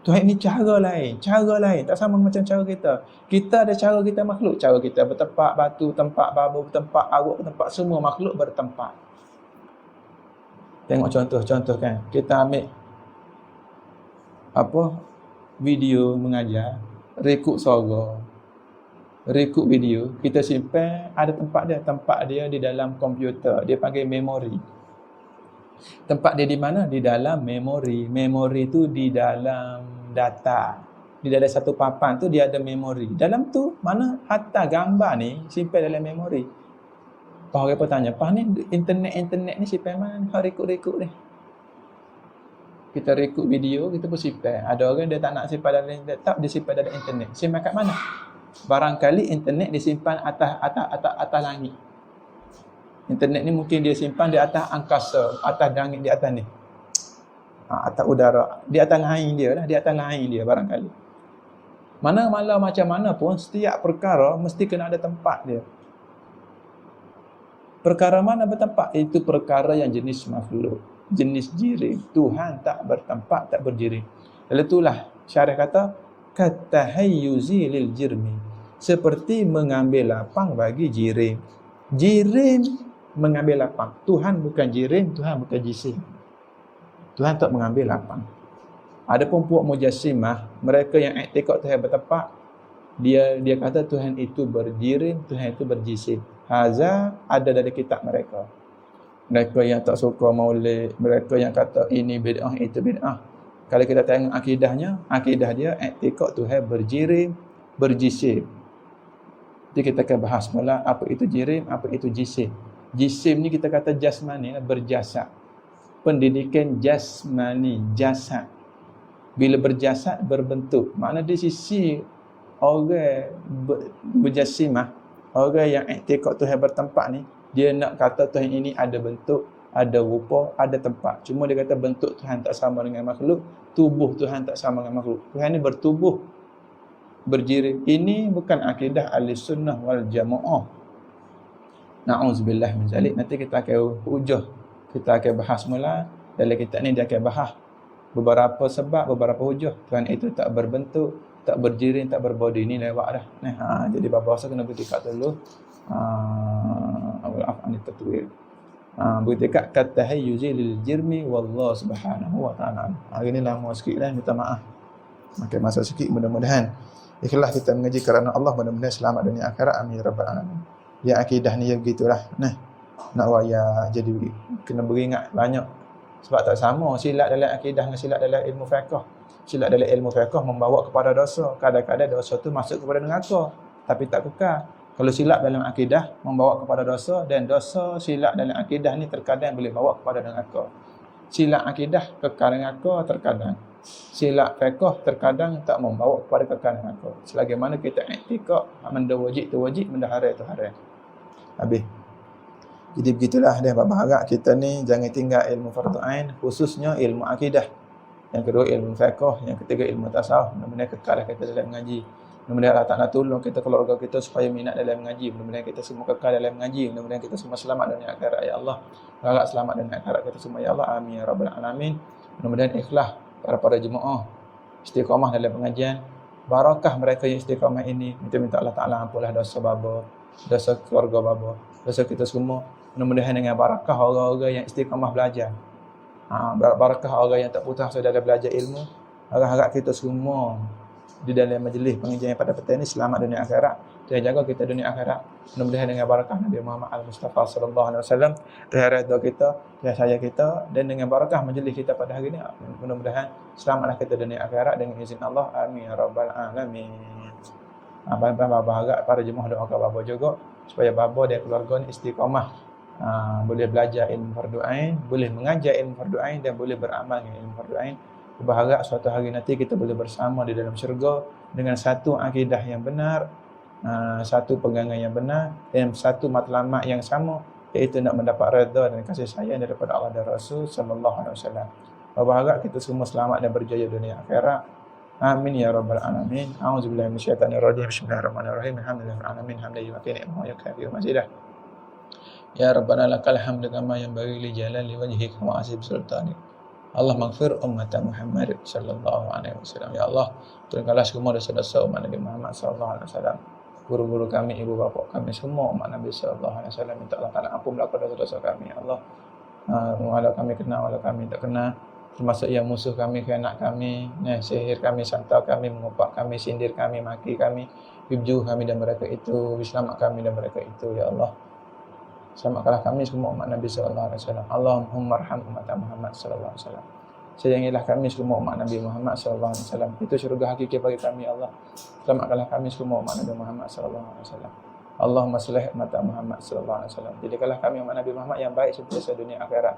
S3: Tuhan ni cara lain, tak sama macam cara kita. Kita ada cara kita makhluk, cara kita bertempat, batu tempat, babu bertempat, awak bertempat, semua makhluk bertempat. Tengok contoh kan. Kita ambil video mengajar, rekod suara, rekod video, kita simpan ada tempat dia di dalam komputer, dia panggil memori. Tempat dia di mana? Di dalam memori. Memori tu di dalam data. Di dalam satu papan tu dia ada memori. Dalam tu mana hantar gambar ni simpan dalam memori. Orang apa tanya, "Pak ni internet ni simpan mana? Hak rekod-rekod ni." Kita rekod video, kita pun simpan. Ada orang dia tak nak simpan dalam laptop, dia simpan dalam internet. Simpan kat mana? Barangkali internet disimpan atas langit. Internet ni mungkin dia simpan di atas angkasa, atas langit di atas ni. Atas udara, di atas lain dia lah, di atas lain dia barangkali. Mana-mana macam mana pun, setiap perkara mesti kena ada tempat dia. Perkara mana bertempat? Itu perkara yang jenis makhluk, jenis jirim. Tuhan tak bertempat, tak berjirim. Lalu itulah syarah kata, katahayyuzi lil jirmi. Seperti mengambil lapang bagi jirim. Jirim mengambil lapang. Tuhan bukan jirim, Tuhan bukan jisim. Tuhan tak mengambil lapang. Adapun puak mujassimah, mereka yang i'tikad Tuhan bertempat, dia kata Tuhan itu berjirim, Tuhan itu berjisim. Haza ada dari kitab mereka. Mereka yang tak suka maulid, mereka yang kata ini bid'ah, itu bid'ah. Kalau kita tengok akidah dia i'tikad Tuhan berjirim, berjisim. Jadi kita akan bahas mula apa itu jirim, apa itu jisim. Jisim ni kita kata jasmani, berjasad. Pendidikan jasmani, jasad. Bila berjasad, berbentuk. Makna di sisi orang berjasimah, orang yang i'tikad Tuhan bertempat ni, dia nak kata Tuhan ini ada bentuk, ada rupa, ada tempat. Cuma dia kata bentuk Tuhan tak sama dengan makhluk, tubuh Tuhan tak sama dengan makhluk. Tuhan ni bertubuh, berjirim. Ini bukan akidah Ahlussunnah wal Jamaah. Na'udzubillah min zalik. Nanti kita akan hujah, kita akan bahas mula. Dalam kitab ni dia akan bahas beberapa sebab, beberapa hujah. Tuhan itu tak berbentuk, tak berjirim, tak berbodi. Ini lewat dah. Jadi bapa-bapa kena bertikat dulu. Af'ani tatwil. Bertikat katahayyuzi lil jirmi wallahu subhanahu wa ta'ala. Hari ni lama sikit dah, minta maaf. Makan masa sikit, mudah-mudahan ikhlas kita mengaji kerana Allah, mudah-mudahan selamat dunia akhirat. Amin ya rabbal alamin. Ya akidah ni ya begitulah.
S2: nak waya jadi kena beringat banyak. Sebab tak sama silap dalam akidah dengan silap dalam ilmu fiqh. Silap dalam ilmu fiqh membawa kepada dosa. Kadang-kadang dosa tu masuk kepada neraka tapi tak kekal. Kalau silap dalam akidah membawa kepada dosa, dan dosa silap dalam akidah ni terkadang boleh bawa kepada neraka. Silap akidah kekal neraka terkadang. Silap fiqh terkadang tak membawa kepada kekal neraka. Selagi mana kita i'tikad benda wajib tu wajib, benda haram tu haram. Habis. Jadi begitulah dia bab harap kita ni jangan tinggal ilmu fardu ain, khususnya ilmu akidah. Yang kedua ilmu fiqh, yang ketiga ilmu tasawuf. Mudah-mudahan kekal kita dalam mengaji. Mudah-mudahan Allah Ta'ala tolong kita, keluarga kita supaya minat dalam mengaji. Mudah-mudahan kita semua kekal dalam mengaji. Mudah-mudahan kita semua selamat dunia akhirat ya Allah. Harap selamat dunia akhirat kita semua ya Allah. Amin ya rabbal alamin. Mudah-mudahan ikhlas para jemaah istiqamah dalam pengajian. Barakah mereka yang istiqamah ini. Minta Allah Ta'ala ampunlah dosa baba, dosa keluarga baba, dosa kita semua. Mudah-mudahan dengan barakah orang-orang yang istiqamah belajar. Barakah orang yang tak putus asa dalam belajar ilmu. Harap-harap kita semua di dalam majlis pengajian pada petang ini selamat dunia akhirat. Dia jaga kita dunia akhirat. Mudah-mudahan dengan barakah Nabi Muhammad Al-Mustafa sallallahu alaihi wasallam, Tuhan redha kita, Tuhan sayang kita, dan dengan barakah majlis kita pada hari ini, mudah-mudahan selamatlah kita dunia akhirat dengan izin Allah. Amin ya rabbal alamin. Baba harap para jemaah doakan baba juga supaya baba dan keluarga ni istiqamah. Boleh belajar ilmu fardu ain, boleh mengajar ilmu fardu ain, dan boleh beramal dengan ilmu fardu ain. Berharap suatu hari nanti kita boleh bersama di dalam syurga dengan satu akidah yang benar, satu pegangan yang benar, dan satu matlamat yang sama, iaitu nak mendapat redha dan kasih sayang daripada Allah dan Rasul sallallahu alaihi wasallam. Berharap kita semua selamat dan berjaya dunia akhirat. Amin ya rabbal alamin. A'udzubillahi minasyaitanir rajim. Bismillahirrahmanirrahim. Alhamdulillahil alamin. Hamdan yu'ti ni'mahu wa yakfi mazidah. Ya rabbana lakal hamdu kama yanbaghi li jalali wajhika wa azim sultanik. Allah maghfir ummat Muhammad sallallahu alaihi wasallam. Ya Allah, tolonglah semua dosa-dosa umat Nabi Muhammad sallallahu alaihi wasallam. Guru-guru kami, ibu bapa kami semua umat Nabi sallallahu alaihi wasallam, minta Allah Taala ampun melakukan dosa-dosa kami. Ya Allah, walau kami kenal, walau kami tak kenal, termasuk yang musuh kami, khianat kami, sihir kami, santau kami, mengupak kami, sindir kami, maki kami, hibju kami dan mereka itu, selamat kami dan mereka itu. Ya Allah, selamatkanlah kami semua umat Nabi sallallahu alaihi wasallam. Allahumma arham umat Muhammad sallallahu alaihi wasallam. Sayangilah kami semua umat Nabi Muhammad sallallahu alaihi wasallam. Itu syurga hakiki bagi kami ya Allah. Selamatkanlah kami semua umat Nabi Muhammad sallallahu alaihi wasallam. Allahumma salih umat Muhammad sallallahu alaihi wasallam. Jadikanlah kami umat Nabi Muhammad yang baik sentiasa dunia akhirat.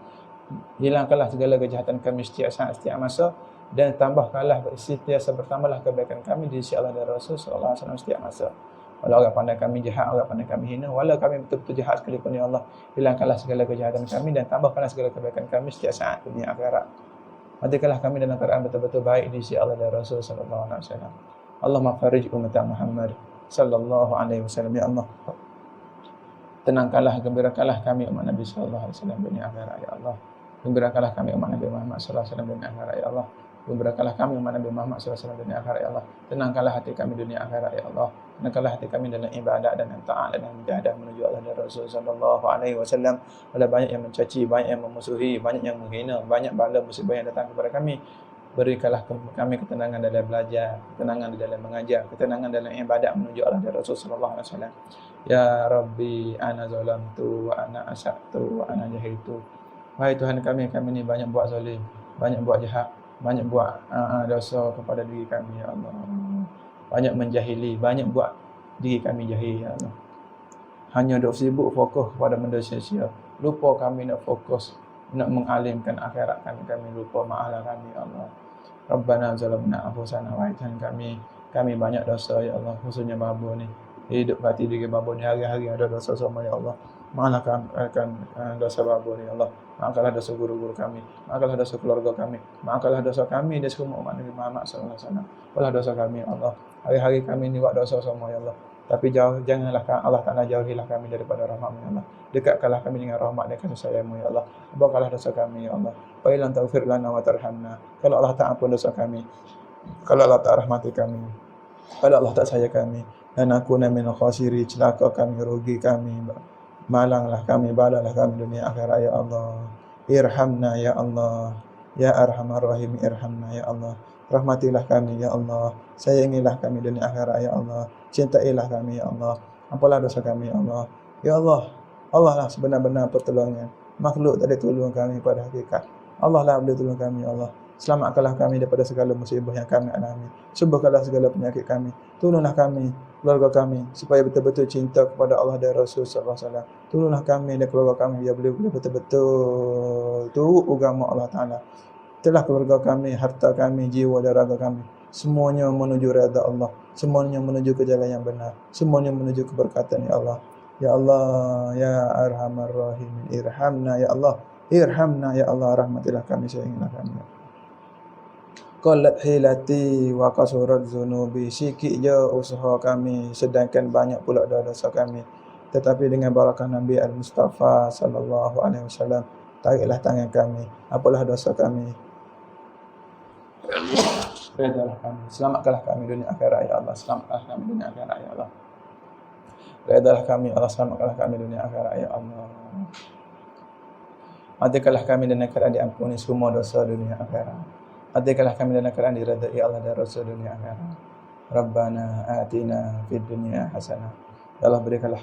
S2: Hilangkanlah segala kejahatan kami setiap saat, setiap masa, dan tambahkanlah sentiasa bertambahlah kebaikan kami di sisi Allah dan Rasul sallallahu alaihi wasallam setiap masa. Walau orang pandai kami jahat, orang pandai kami hina, walau kami betul-betul jahat sekalipun ya Allah, hilangkanlah segala kejahatan kami dan tambahkanlah segala kebaikan kami setiap saat dunia akhirat. Matikanlah kami dalam keadaan betul-betul baik di sisi Allah dan Rasul sallallahu alaihi wasallam. Allahumma farij umat Muhammad sallallahu alaihi wasallam. Ya Allah, tenangkanlah, gembirakanlah kami umat Nabi sallallahu alaihi wasallam dunia akhirat ya Allah. Gembirakanlah kami umat Nabi Muhammad sallallahu alaihi wasallam dunia akhirat ya Allah. Gembirakanlah kami umat Nabi Muhammad sallallahu alaihi wasallam dunia akhirat ya Allah. Tenangkanlah hati kami dunia akhirat ya Allah. Tenangkanlah hati kami dalam ibadat dan taat dan mujahadah menuju Allah dan Rasul sallallahu alaihi wasallam. Ada banyak yang mencaci, banyak yang memusuhi, banyak yang menghina, banyak bala musibah yang datang kepada kami. Berikanlah kami ketenangan dalam belajar, ketenangan di dalam mengajar, ketenangan dalam ibadat menuju Allah dan Rasul sallallahu alaihi wasallam. Ya Rabbi, ana zalamtu wa ana asatu wa ana jahiltu. Wahai Tuhan kami ni banyak buat zalim, banyak buat jahat, banyak buat dosa kepada diri kami ya Allah. Banyak menjahili, banyak buat diri kami jahil ya Allah. Hanya duk sibuk fokus kepada benda sia-sia. Lupa kami nak fokus, nak mengalimkan akhirat kami lupa, maaflah kami ya Allah. Rabbana zalamna anfusana wa Tuhan kami banyak dosa ya Allah, khususnya babo ni. Hidup hati diri babo ni hari-hari ada dosa semua ya Allah. Maafkan dosa babo ni ya Allah. Maafkanlah dosa guru-guru kami, maafkanlah dosa keluarga kami, maafkanlah dosa kami dan semua umat Nabi Muhammad sallallahu alaihi wasallam. Maafkanlah dosa kami ya Allah. Hari-hari kami ni buat dosa semua ya Allah. Tapi janganlah Allah Ta'ala jauhilah kami daripada rahmat-Mu ya Allah. Dekatkanlah kami dengan rahmat dan kasih sayang-Mu ya Allah. Ampunilah dosa kami ya Allah. Fa ilan taghfir lana wa tarhamna. Kalau Allah tak ampun dosa kami, kalau Allah tak rahmati kami, kalau Allah tak sayang kami, dan aku minal khasiri, celaka kami, rugi kami, malanglah kami, balalah kami dunia akhirat ya Allah. Irhamna ya Allah. Ya Arhamar Rahim, irhamna ya Allah. Rahmatilah kami ya Allah. Sayangilah kami dunia akhirat ya Allah. Cintailah kami ya Allah. Ampunilah dosa kami ya Allah. Ya Allah, Allah lah sebenar-benar pertolongan. Makhluk tak ada tolong kami pada hakikat. Allah lah boleh tolong kami, ya Allah. Selamatkanlah kami daripada segala musibah yang kami alami. Sembuhkanlah segala penyakit kami. Tolonglah kami, keluarga kami, supaya betul-betul cinta kepada Allah dan Rasul sallallahu alaihi wasallam. Tolonglah kami dan keluarga kami biar boleh betul-betul tu agama Allah Taala. Telah keluarga kami, harta kami, jiwa dan raga kami, semuanya menuju redha Allah, semuanya menuju ke jalan yang benar, semuanya menuju keberkatan, ya Allah. Ya Allah, ya Arhamar Rahimin, irhamna ya Allah, irhamna ya Allah, rahmatilah kami, sayangilah kami. Qalat hilati wa qasurat zunubi, sikit je usaha kami sedangkan banyak pula dosa kami. Tetapi dengan barakah Nabi Al-Mustafa sallallahu alaihi wasallam, tariklah tangan kami, apalah dosa kami. Redalah kami, selamatkanlah kami dunia akhirat, ya Allah. Selamatkanlah kami dunia akhirat, ya Allah. Redalah kami, Allah. Selamatkanlah kami dunia akhirat, ya Allah. Matikanlah kami dan keadaan diampuni semua dosa dunia akhirat. Matikanlah kami dan keadaan diredai Allah dan Rasul dunia akhirat. Rabbana atina fid dunya hasanah. Ya Allah, berikanlah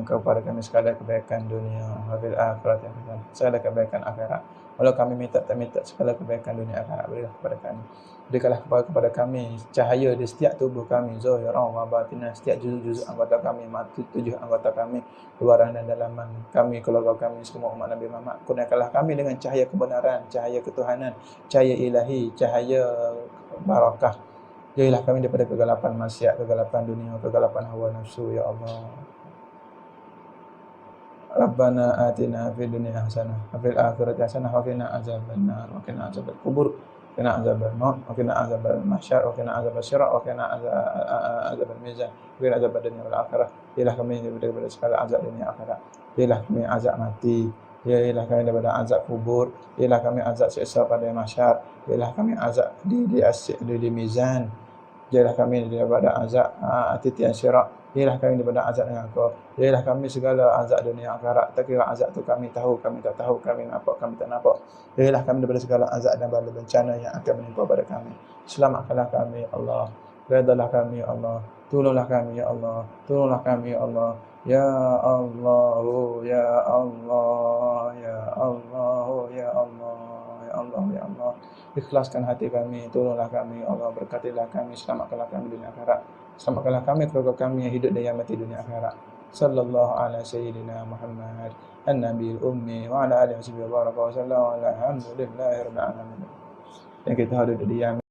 S2: kepada kami segala kebaikan dunia wa fil akhirat hasanah. Segala kebaikan akhirat. Walau kami minta tak minta segala kebaikan dunia akhirat, berilah kepada kami. Berikanlah kepada kami cahaya di setiap tubuh kami, zahiran wa batinan, setiap juzuk-juzuk anggota kami, mati 7 anggota kami, luaran dan dalaman kami, keluarga kami, semua umat Nabi Muhammad. Kurniakanlah kami dengan cahaya kebenaran, cahaya ketuhanan, cahaya ilahi, cahaya barakah. Jauhilah kami daripada kegelapan maksiat, kegelapan dunia, kegelapan hawa nafsu, ya Allah. Rabbana atina fid dunya hasanah wa fil akhirati hasanah wa qina azabannar wa qina azabal kubur, qina azabal maut wa qina azabal mahsyar wa qina azabal sirat wa qina azabal mizan wa qina azabad dunya wal akhirah. Ilah kami daripada segala azab dunia akhirat. Ilah kami azab mati. Ilah kami daripada azab kubur. Ilah kami azab siksa pada mahsyar. Ilah kami azab di mizan. Jadilah kami daripada azab titian sirat. Jadilah kami daripada azab neraka. Jadilah kami segala azab dunia akhirat. Tak kira azab tu kami tahu, kami tak tahu, kami nampak, kami tak nampak. Jadilah kami daripada segala azab dan bala bencana yang akan menimpa pada kami. Selamatkanlah kami, Allah. Redalah kami, Allah. Tolonglah kami, ya Allah. Tolonglah kami, ya Allah. Ya Allah, ya Allah, ya Allah, ya Allah. Ya Allah, ya Allah, ikhlaskan hati kami, tolonglah kami, Allah, berkatilah kami, selamatkanlah kami dunia akhirat, selamatkanlah kami, keluarga kami yang hidup dan yang mati dunia akhirat. Sallallahu ala sayyidina Muhammad an-nabiyil ummi wa ala alihi wa sahbihi wa baraka wa sallam, alhamdulillahi rabbil alamin. Yang kita hadir di